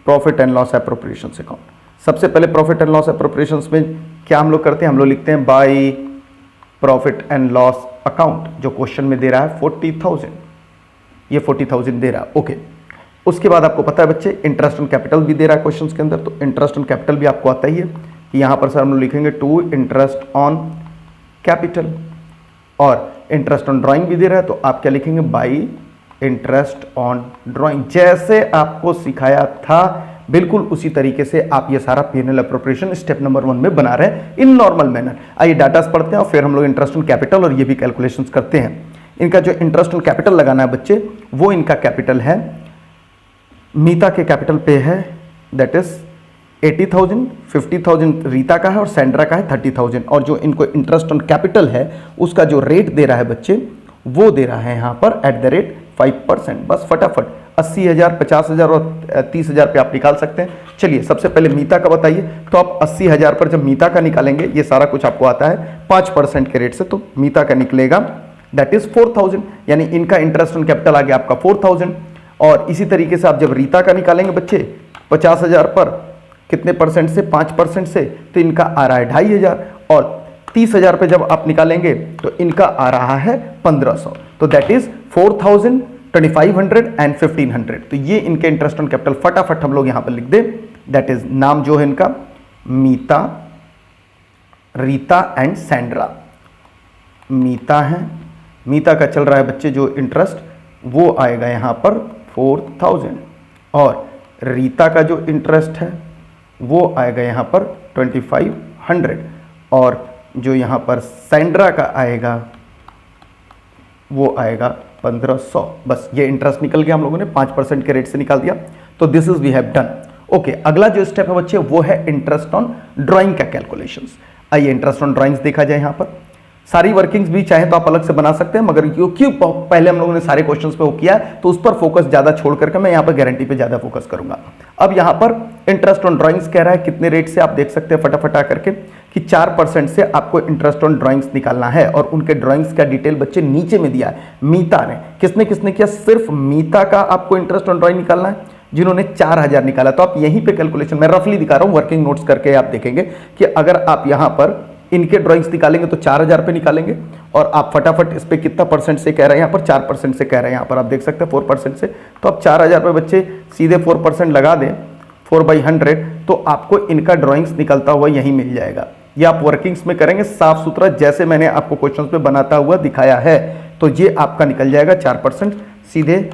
Profit and loss appropriations account, सबसे पहले प्रॉफिट एंड लॉस एप्रोप्रिएशंस में क्या हम लोग करते हैं, हम लोग लिखते हैं by profit and loss account. जो क्वेश्चन में दे रहा है 40,000, ये 40,000 दे रहा है। ओके, उसके बाद आपको पता है बच्चे इंटरेस्ट ऑन कैपिटल भी दे रहा है क्वेश्चंस के अंदर। तो इंटरेस्ट ऑन कैपिटल भी आपको आता ही है कि यहां पर सर हम लोग लिखेंगे टू इंटरेस्ट ऑन कैपिटल, और इंटरेस्ट ऑन ड्राइंग भी दे रहा है तो आप क्या लिखेंगे, बाई इंटरेस्ट ऑन ड्राइंग। जैसे आपको सिखाया था बिल्कुल उसी तरीके से आप ये सारा P&L एप्रोप्रिएशन स्टेप नंबर 1 में बना रहे हैं इन नॉर्मल मैनर। आइए डाटास पढ़ते हैं और फिर हम लोग इंटरेस्ट ऑन कैपिटल और ये भी कैलकुलेशंस करते हैं। इनका जो इंटरेस्ट ऑन कैपिटल लगाना है बच्चे, वो इनका कैपिटल है, मीता के कैपिटल पे है, दैट इज 80,000, 50,000 रीता का है और सैंड्रा का है 30,000। और जो इनको इंटरेस्ट ऑन कैपिटल है उसका जो रेट दे रहा है बच्चे, वो दे रहा है यहाँ पर एट द रेट 5%। बस फटाफट 80,000, 50,000 और 30,000 पे आप निकाल सकते हैं। चलिए सबसे पहले मीता का बताइए। तो आप 80,000 पर जब मीता का निकालेंगे, ये सारा कुछ आपको आता है 5% के रेट से, तो मीता का निकलेगा दैट इज 4,000, यानी इनका इंटरेस्ट ऑन कैपिटल आ गया आपका 4,000। और इसी तरीके से आप जब रीता का निकालेंगे बच्चे 50,000 पर कितने परसेंट से, 5% से, तो इनका आ रहा है 2,500। और 30,000 पे जब आप निकालेंगे तो इनका आ रहा है 1,500। तो दैट इज 4,000, 2,500 एंड 1,500। तो ये इनके इंटरेस्ट ऑन कैपिटल फटाफट हम लोग यहां पर लिख दे। दैट इज नाम जो है इनका मीता, रीता एंड सैंड्रा। मीता है, मीता का चल रहा है बच्चे जो इंटरेस्ट, वो आएगा यहां पर 4,000। और रीता का जो इंटरेस्ट है वो आएगा यहां पर 2,500। और जो यहां पर सैंड्रा का आएगा वो आएगा 1,500। बस ये इंटरेस्ट निकल गया, हम लोगों ने 5% के रेट से निकाल दिया। तो this is we have done. Okay, अगला जो स्टेप है बच्चे वो है इंटरेस्ट ऑन ड्राइंग का कैलकुलेशंस। आइए इंटरेस्ट ऑन ड्राइंग्स देखा जाए। यहां पर सारी वर्किंग्स भी चाहे तो आप अलग से बना सकते हैं, मगर क्योंकि पहले हम लोगों ने सारे क्वेश्चंस पे वो किया है तो उस पर फोकस ज्यादा छोड़ करके मैं यहाँ पर गारंटी पे ज्यादा फोकस करूंगा। अब यहाँ पर इंटरेस्ट ऑन ड्राइंग्स कह रहा है कितने रेट से, आप देख सकते हैं फटाफट आकर के कि 4% से आपको इंटरेस्ट ऑन ड्राइंग्स निकालना है। और उनके ड्राइंग्स का डिटेल बच्चे नीचे में दिया है। मीता ने, किसने किसने किया, सिर्फ मीता का आपको इंटरेस्ट ऑन ड्राइंग निकालना है जिन्होंने 4000 निकाला। तो आप यहीं पे कैलकुलेशन मैं रफली दिखा रहा हूं, वर्किंग नोट्स करके आप देखेंगे कि अगर आप यहां पर इनके ड्राइंग्स निकालेंगे तो 4000 पे निकालेंगे, और आप फटाफट इस पे कितना परसेंट से कह रहे हैं, यहाँ पर 4% से कह रहे हैं, यहाँ पर आप देख सकते हैं 4% से। तो आप 4000 पे बच्चे सीधे 4% लगा दें 4/100, तो आपको इनका ड्राइंग्स निकलता हुआ यहीं मिल जाएगा। ये आप वर्किंग्स में करेंगे साफ सुथरा, जैसे मैंने आपको क्वेश्चन पे बनाता हुआ दिखाया है, तो ये आपका निकल जाएगा 4% सीधे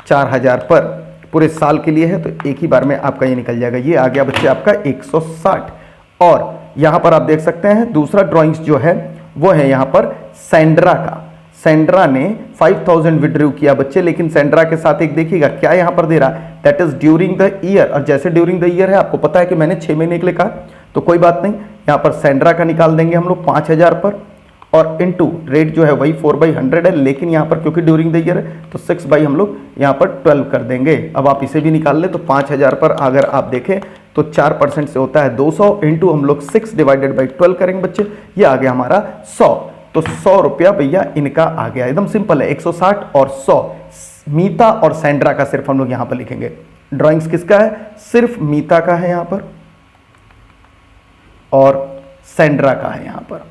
4000 पर। पूरे साल के लिए है तो एक ही बार में आपका ये निकल जाएगा। ये आ गया बच्चे आपका 160। और यहां पर आप देख सकते हैं दूसरा ड्राइंग्स जो है वो है यहां पर सेंड्रा का। सेंड्रा ने 5000 विड्रू किया बच्चे, लेकिन सेंड्रा के साथ एक देखिएगा क्या यहां पर दे रहा है, that is during the year. और जैसे ड्यूरिंग द ईयर है, आपको पता है कि मैंने 6 महीने के लिए कहा, तो कोई बात नहीं, यहां पर सेंड्रा का निकाल देंगे हम लोग 5000 पर, और इनटू रेट जो है वही 4/100 है, लेकिन यहाँ पर क्योंकि ड्यूरिंग द ईयर है तो 6 बाई हम लोग यहाँ पर 12 कर देंगे। अब आप इसे भी निकाल ले तो 5000 पर अगर आप देखें तो 4% से होता है 200, इंटू हम लोग 6/12 करेंगे बच्चे, ये आ गया हमारा 100। तो 100 रुपया भैया इनका आ गया, एकदम सिंपल है, 160 और 100। मीता और सेंड्रा का सिर्फ हम लोग यहाँ पर लिखेंगे। ड्राइंग्स किसका है, सिर्फ मीता का है यहाँ पर, और सेंड्रा का है यहाँ पर,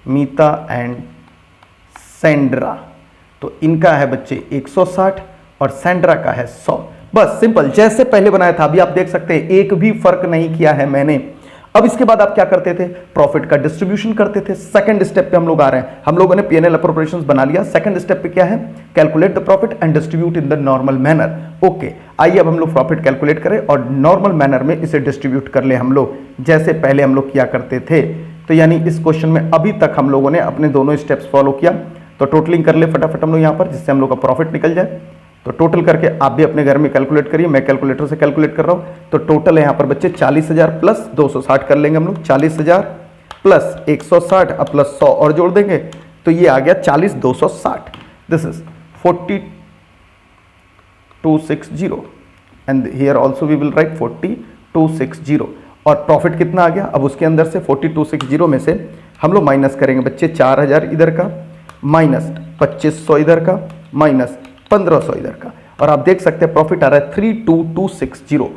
मीता एंड सेंड्रा। तो इनका है बच्चे 160 और सेंड्रा का है 100। बस सिंपल, जैसे पहले बनाया था। अभी आप देख सकते हैं एक भी फर्क नहीं किया है मैंने। अब इसके बाद आप क्या करते थे, प्रॉफिट का डिस्ट्रीब्यूशन करते थे। सेकंड स्टेप पे हम लोग आ रहे हैं। हम लोगों ने P&L अप्रोप्रिएशंस बना लिया। सेकंड स्टेप पे क्या है, calculate the profit and distribute in the normal manner. Okay, आइए अब हम लोग प्रॉफिट कैलकुलेट करें और नॉर्मल मैनर में इसे डिस्ट्रीब्यूट कर ले हम लोग, जैसे पहले हम लोग किया करते थे। तो यानी इस क्वेश्चन में अभी तक हम लोगों ने अपने दोनों स्टेप्स फॉलो किया। तो टोटलिंग कर ले फटाफट हम लोग यहाँ पर, जिससे हम लोग का प्रॉफिट निकल जाए। तो टोटल करके आप भी अपने घर में कैलकुलेट करिए, मैं कैलकुलेटर से कैलकुलेट कर रहा हूँ। तो टोटल है यहाँ पर बच्चे 40,000 प्लस 260 कर लेंगे हम लोग, 40,000 प्लस 160 अब प्लस 100 और जोड़ देंगे, तो ये आ गया 40,260। This is 4260 and here also we will write 4260। और प्रॉफिट कितना आ गया, अब उसके अंदर से 4260 में से हम लोग माइनस करेंगे बच्चे 4000 इधर का, माइनस 2500 इधर का, माइनस 1500 इधर का, और आप देख सकते हैं प्रॉफिट आ रहा है 32260।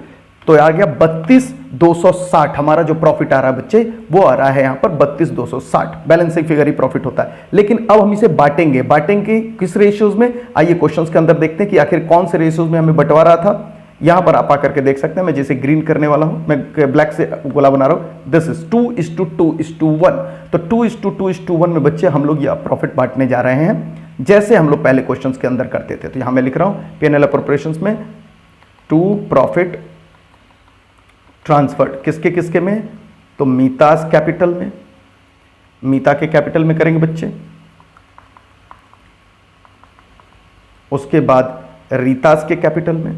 तो आ गया 32,260। हमारा जो प्रॉफिट आ रहा है बच्चे वो आ रहा है यहाँ पर 32,260। बैलेंसिंग फिगर ही प्रॉफिट होता है। लेकिन अब हम इसे बांटेंगे किस रेशियोज में, आइए क्वेश्चंस के अंदर देखते हैं कि आखिर कौन से रेशियोज में हमें बंटवारा था। यहां पर आप आकर के देख सकते हैं, मैं जैसे ग्रीन करने वाला हूं, मैं ब्लैक से गोला बना रहा हूं। This is 2:2:1। तो 2:2:1 में बच्चे हम लोग ये प्रॉफिट बांटने जा रहे हैं, जैसे हम लोग पहले क्वेश्चंस के अंदर करते थे। तो यहां मैं लिख रहा हूं P&L अप्रोप्रिएशंस में टू प्रॉफिट ट्रांसफर्ड किसके किसके में, तो मीतास कैपिटल में, मीता के कैपिटल में करेंगे बच्चे, उसके बाद रीतास के कैपिटल में,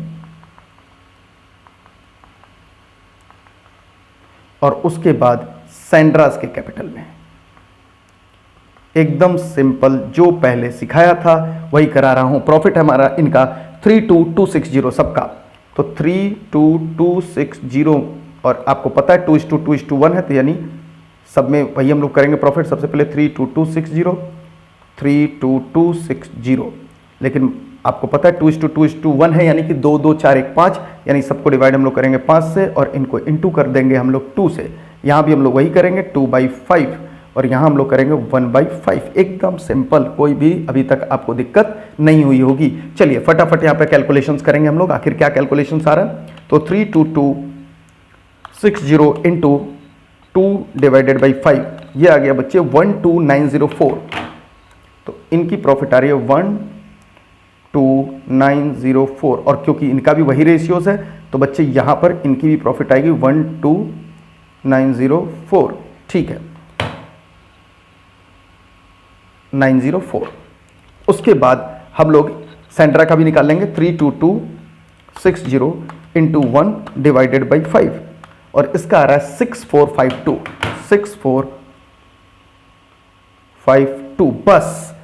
और उसके बाद सेंड्रास के कैपिटल में। एकदम सिंपल, जो पहले सिखाया था वही करा रहा हूं। प्रॉफिट हमारा इनका 32260 सबका, तो 32260, और आपको पता है 2:2:1 है, तो यानी सब में वही हम लोग करेंगे प्रॉफिट। सबसे पहले 32260, लेकिन आपको पता है 2:2:1 है, यानी कि 2 2 4 1 5, यानी सबको डिवाइड हम लोग करेंगे 5 से, और इनको इंटू कर देंगे हम लोग 2 से। यहाँ भी हम लोग वही करेंगे 2/5, और यहाँ हम लोग करेंगे 1/5। एकदम सिंपल, कोई भी अभी तक आपको दिक्कत नहीं हुई होगी। चलिए फटाफट यहाँ पे कैलकुलेशंस करेंगे हम लोग, आखिर क्या कैलकुलेशंस आ रहा है। तो 32260 इंटू 2/5, ये आ गया बच्चे 12904। तो इनकी प्रॉफिट आ रही है 12904, और क्योंकि इनका भी वही रेशियोज है तो बच्चे यहाँ पर इनकी भी प्रॉफिट आएगी 12904। ठीक है, 904। उसके बाद हम लोग सेंड्रा का भी निकाल लेंगे 32260 इंटू 1/5, और इसका आ रहा है 6452। 52। बस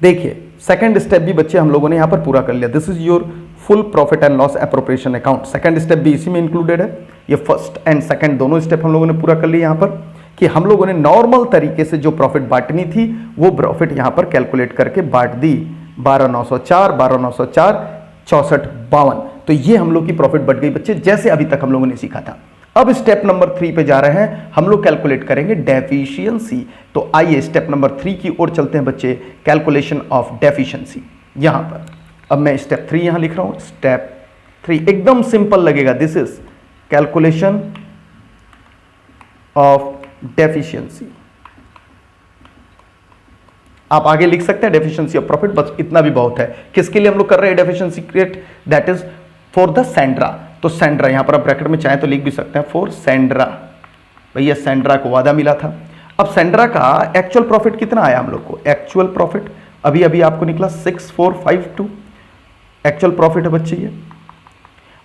देखिए सेकंड स्टेप भी बच्चे हम लोगों ने यहां पर पूरा कर लिया। This is your full profit and loss appropriation account. Second step भी इसी में इंक्लूडेड है। ये फर्स्ट एंड सेकंड दोनों स्टेप हम लोगों ने पूरा कर लिया यहां पर, कि हम लोगों ने नॉर्मल तरीके से जो प्रॉफिट बांटनी थी वो प्रॉफिट यहां पर कैलकुलेट करके बांट दी। 12,904, 12,904, 64,52। तो ये हम लोग की प्रॉफिट बढ़ गई बच्चे, जैसे अभी तक हम लोगों ने सीखा था। अब स्टेप नंबर 3 पे जा रहे हैं, हम लोग कैलकुलेट करेंगे डेफिशिएंसी। तो आइए स्टेप नंबर 3 की ओर चलते हैं बच्चे, कैलकुलेशन ऑफ डेफिशिएंसी। यहां पर अब मैं स्टेप 3 यहां लिख रहा हूं। स्टेप 3 एकदम सिंपल लगेगा। This is calculation of deficiency. आप आगे लिख सकते हैं डेफिशिएंसी ऑफ प्रॉफिट, बस इतना भी बहुत है। किसके लिए हम लोग कर रहे हैं deficiency create? That is for the Sandra. तो सेंड्रा यहां पर आप ब्रैकेट में चाहे तो लिख भी सकते हैं फॉर सेंड्रा। भैया सेंड्रा को वादा मिला था। अब सेंड्रा का एक्चुअल प्रॉफिट कितना आया हम लोग को? एक्चुअल प्रॉफिट अभी अभी आपको निकला 6452 एक्चुअल प्रॉफिट है बच्चे ये।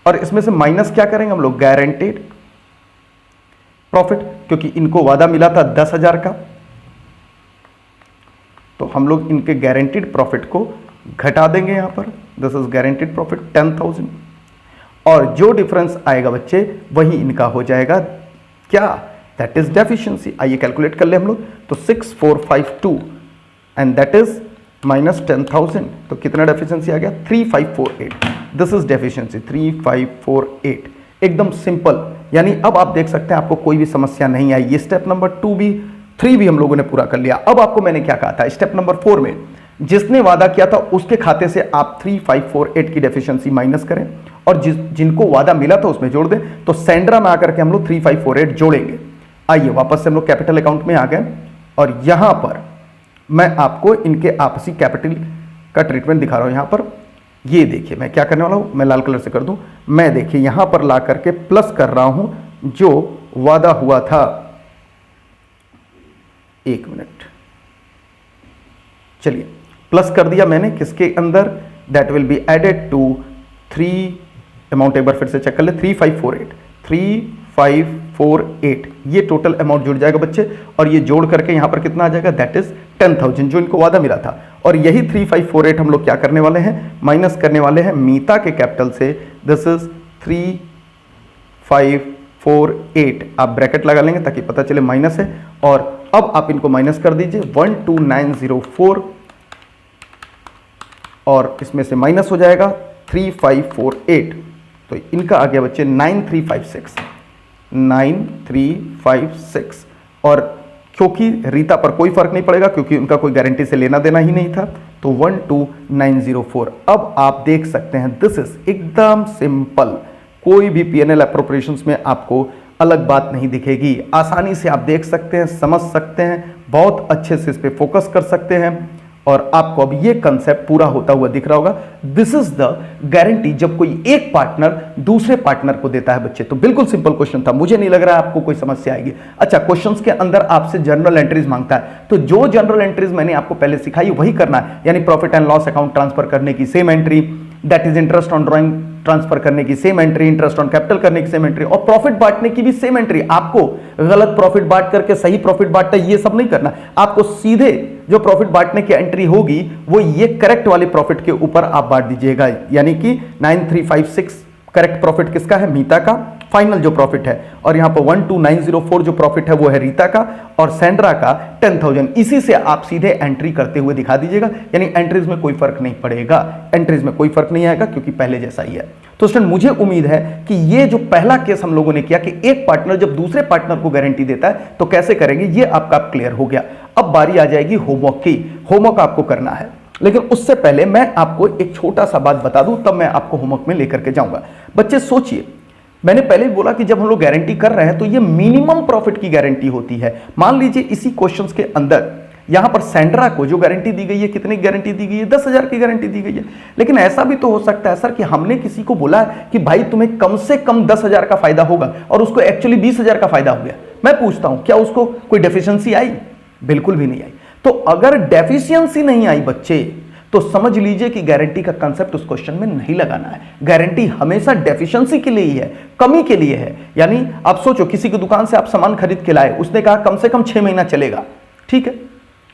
और इसमें से माइनस क्या करेंगे हम लोग? गारंटेड प्रॉफिट, क्योंकि इनको वादा मिला था 10,000 का, तो हम लोग इनके गारंटेड प्रॉफिट को घटा देंगे यहां पर। दिस इज गारंटेड प्रॉफिट 10,000, और जो डिफरेंस आएगा बच्चे वही इनका हो जाएगा क्या? That is deficiency. आइए कैलकुलेट कर ले हम लोग। तो 6452 एंड दैट इज माइनस 10,000, तो कितना डेफिशिएंसी आ गया? 3548। This is deficiency 3548। एकदम सिंपल। यानी अब आप देख सकते हैं आपको कोई भी समस्या नहीं आई। ये स्टेप नंबर 2 भी 3 भी हम लोगों ने पूरा कर लिया। अब आपको मैंने क्या कहा था स्टेप नंबर 4 में, जिसने वादा किया था उसके खाते से आप 3548 की डेफिशिएंसी माइनस करें, और जिनको वादा मिला था उसमें जोड़ दें। तो सेंड्रा में आकर के हम लोग 3548 जोड़ेंगे। आइए वापस से हम लोग कैपिटल अकाउंट में आ गए, और यहां पर मैं आपको इनके आपसी कैपिटल का ट्रीटमेंट दिखा रहा हूं। यहां पर ये देखिए मैं क्या करने वाला हूं, मैं लाल कलर से कर दूं। मैं देखिए यहां पर ला करके प्लस कर रहा हूं जो वादा हुआ था। एक मिनट, चलिए प्लस कर दिया मैंने किसके अंदर? That will be added to 3 amount एक बार फिर से चेक कर ले। 3548 ये टोटल अमाउंट जुड़ जाएगा बच्चे, और ये जोड़ करके यहां पर कितना आ जाएगा? दैट इज 10,000 जो इनको वादा मिला था। और यही 3548 हम लोग क्या करने वाले हैं? माइनस करने वाले हैं मीता के कैपिटल से। दिस इज 3548, आप ब्रैकेट लगा लेंगे ताकि पता चले माइनस है। और अब आप इनको माइनस कर दीजिए 12904, और इसमें से माइनस हो जाएगा 3548, तो इनका आ गया बच्चे 9356। और क्योंकि रीता पर कोई फर्क नहीं पड़ेगा क्योंकि उनका कोई गारंटी से लेना देना ही नहीं था, तो 12904। अब आप देख सकते हैं दिस इज एकदम सिंपल। कोई भी पीएनएल एप्रोप्रिएशंस में आपको अलग बात नहीं दिखेगी। आसानी से आप देख सकते हैं, समझ सकते हैं, बहुत अच्छे से इस पर फोकस कर सकते हैं, और आपको अब ये कंसेप्ट पूरा होता हुआ दिख रहा होगा। दिस इज द गारंटी जब कोई एक पार्टनर दूसरे पार्टनर को देता है बच्चे। तो बिल्कुल सिंपल क्वेश्चन था, मुझे नहीं लग रहा है आपको कोई समस्या आएगी। अच्छा, क्वेश्चंस के अंदर आपसे जनरल एंट्रीज मांगता है, तो जो जनरल एंट्रीज मैंने आपको पहले सिखाई वही करना है। यानी profit and loss account transfer करने की same entry, that is interest on drawing transfer करने की same entry, interest on capital करने की सेम एंट्री, और प्रॉफिट बांटने की भी सेम एंट्री। आपको गलत प्रॉफिट बांट करके सही प्रॉफिट बांटना ये सब नहीं करना। आपको सीधे जो प्रॉफिट बांटने की एंट्री होगी वो ये करेक्ट वाले प्रॉफिट के ऊपर आप बांट दीजिएगा। यानी कि 9356 करेक्ट प्रॉफिट किसका है? मीता का फाइनल जो प्रॉफिट है, और यहां पर 12904 जो प्रॉफिट है वो है रीता का, और सेंड्रा का 10,000। इसी से आप सीधे एंट्री करते हुए दिखा दीजिएगा। यानी एंट्रीज में कोई फर्क नहीं पड़ेगा, एंट्रीज में कोई फर्क नहीं आएगा क्योंकि पहले जैसा ही है। तो स्टूडेंट मुझे उम्मीद है कि ये जो पहला केस हम लोगों ने किया कि एक पार्टनर जब दूसरे पार्टनर को गारंटी देता है तो कैसे करेंगे, ये आपका क्लियर हो गया। अब बारी आ जाएगी होमवर्क की। होमवर्क आपको करना है, लेकिन उससे पहले मैं आपको एक छोटा सा बात बता दूं, तब मैं आपको होमवर्क में लेकर के जाऊंगा। बच्चे सोचिए, मैंने पहले भी बोला कि जब हम लोग गारंटी कर रहे हैं तो ये मिनिमम प्रॉफिट की गारंटी होती है। मान लीजिए इसी क्वेश्चंस के अंदर यहां पर सेंड्रा को जो गारंटी दी गई है, कितनी गारंटी दी गई है? 10,000 की गारंटी दी गई है। लेकिन ऐसा भी तो हो सकता है सर कि हमने किसी को बोला कि भाई तुम्हें कम से कम 10,000 का फायदा होगा और उसको एक्चुअली 20,000 का फायदा हो गया। मैं पूछता हूं क्या उसको कोई डेफिशिएंसी आई? बिल्कुल भी नहीं आई। तो अगर डेफिशिएंसी नहीं आई बच्चे, तो समझ लीजिए कि गारंटी का कंसेप्ट उस क्वेश्चन में नहीं लगाना है। गारंटी हमेशा डेफिशिएंसी के लिए ही है, कमी के लिए है। यानी आप सोचो किसी की दुकान से आप सामान खरीद के लाए, उसने कहा कम से कम 6 महीना चलेगा, ठीक है,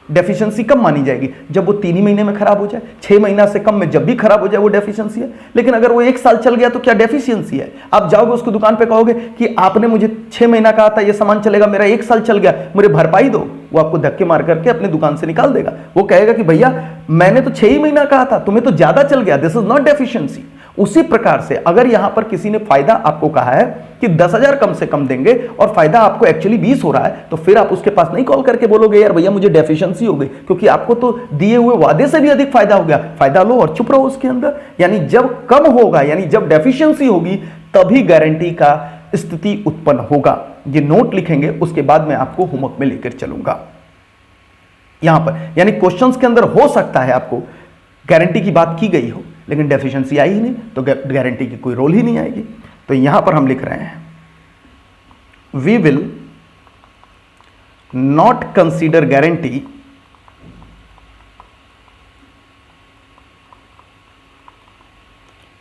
डेफिशिएंसी कब मानी जाएगी? जब वो 3 ही महीने में खराब हो जाए, 6 महीना से कम में जब भी खराब हो जाए वो डेफिशिएंसी है। लेकिन अगर वो 1 साल चल गया तो क्या डेफिशिएंसी है? आप जाओगे उसको दुकान पे कहोगे कि आपने मुझे 6 महीना कहा था ये सामान चलेगा, मेरा 1 साल चल गया, मुझे भरपाई दो, वो आपको धक्के मार करके अपनी दुकान से निकाल देगा। वो कहेगा कि भैया मैंने तो 6 ही महीना कहा था, तुम्हें तो ज्यादा चल गया, दिस इज नॉट डेफिशिएंसी। उसी प्रकार से अगर यहां पर किसी ने फायदा आपको कहा है कि 10,000 कम से कम देंगे और फायदा आपको एक्चुअली 20 हो रहा है, तो फिर आप उसके पास नहीं कॉल करके बोलोगे यार भैया मुझे डेफिशिएंसी हो गई, क्योंकि आपको तो दिए हुए वादे से भी अधिक फायदा हो गया। फायदा लो और चुप रहो उसके अंदर। यानी जब कम होगा, यानी जब डेफिशिएंसी होगी, तभी गारंटी का स्थिति उत्पन्न होगा। ये नोट लिखेंगे, उसके बाद मैं आपको होमवर्क में लेकर चलूंगा। यहां पर यानी क्वेश्चंस के अंदर हो सकता है आपको गारंटी की बात की गई हो, लेकिन डेफिशिएंसी आई ही नहीं, तो गारंटी की कोई रोल ही नहीं आएगी। तो यहां पर हम लिख रहे हैं we will not consider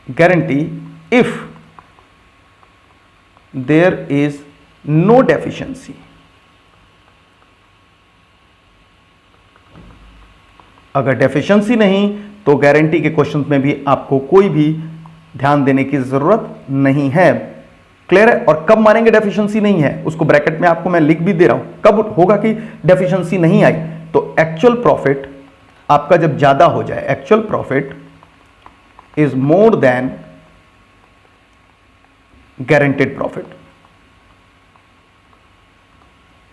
guarantee if there is no deficiency. अगर डेफिशिएंसी नहीं तो गारंटी के क्वेश्चन में भी आपको कोई भी ध्यान देने की जरूरत नहीं है। क्लियर है? और कब मानेंगे डेफिशिएंसी नहीं है, उसको ब्रैकेट में आपको मैं लिख भी दे रहा हूं। कब होगा कि डेफिशिएंसी नहीं आई? तो एक्चुअल प्रॉफिट आपका जब ज्यादा हो जाए, actual profit is more than guaranteed profit.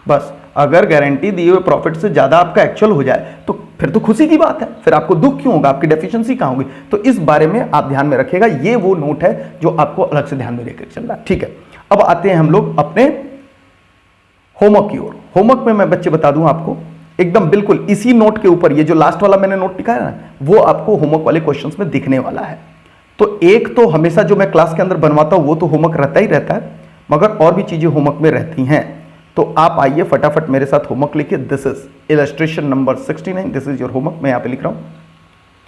बस अगर गारंटी दिए हुए प्रॉफिट से ज्यादा आपका एक्चुअल हो जाए तो फिर तो खुशी की बात है, फिर आपको दुख क्यों होगा, आपकी डेफिशिएंसी कहां होगी? तो इस बारे में आप ध्यान में रखिएगा। ये वो नोट है जो आपको अलग से ध्यान में लेकर चलना है। ठीक है, अब आते हैं हम लोग अपने होमवर्क की ओर। होमवर्क में मैं बच्चे बता दूं आपको एकदम बिल्कुल इसी नोट के ऊपर, ये जो लास्ट वाला मैंने नोट लिखा है ना, वो आपको होमवर्क वाले क्वेश्चंस में दिखने वाला है। तो एक तो हमेशा जो मैं क्लास के अंदर बनवाता हूं वो तो होमवर्क रहता ही रहता है, मगर और भी चीजें होमवर्क में रहती हैं। तो आप आइए फटाफट मेरे साथ होमवर्क लिखिए। This is illustration number 69, this is your homework. मैं यहाँ पे लिख रहा हूँ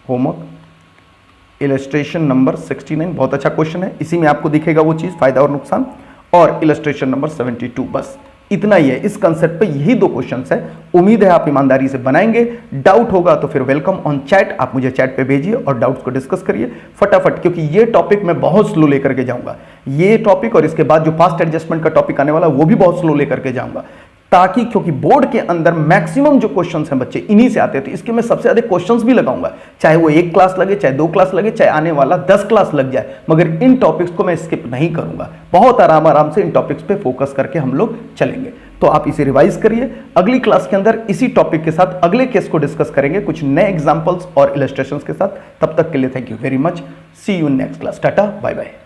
होमवर्क इलस्ट्रेशन नंबर 69। बहुत अच्छा क्वेश्चन है, इसी में आपको दिखेगा वो चीज़, फायदा और नुकसान। और इलस्ट्रेशन नंबर 72, बस इतना ही है। इस कंसेप्ट पे यही 2 क्वेश्चंस है। उम्मीद है आप ईमानदारी से बनाएंगे। डाउट होगा तो फिर वेलकम ऑन चैट, आप मुझे चैट पे भेजिए और डाउट्स को डिस्कस करिए फटाफट, क्योंकि ये टॉपिक मैं बहुत स्लो लेकर के जाऊंगा। ये टॉपिक और इसके बाद जो फास्ट एडजस्टमेंट का टॉपिक आने वाला वो भी बहुत स्लो लेकर के जाऊंगा, ताकि क्योंकि बोर्ड के अंदर मैक्सिमम जो क्वेश्चंस हैं बच्चे इन्हीं से आते हैं, तो इसके मैं सबसे ज्यादा क्वेश्चंस भी लगाऊंगा, चाहे वो 1 क्लास लगे, चाहे 2 क्लास लगे, चाहे आने वाला 10 क्लास लग जाए, मगर इन टॉपिक्स को मैं स्किप नहीं करूंगा। बहुत आराम से इन टॉपिक्स पे फोकस करके हम लोग चलेंगे। तो आप इसे रिवाइज करिए। अगली क्लास के अंदर इसी टॉपिक के साथ अगले केस को डिस्कस करेंगे, कुछ नए एग्जांपल्स और इलस्ट्रेशंस के साथ। तब तक के लिए thank you very much. See you next class. Tata bye bye.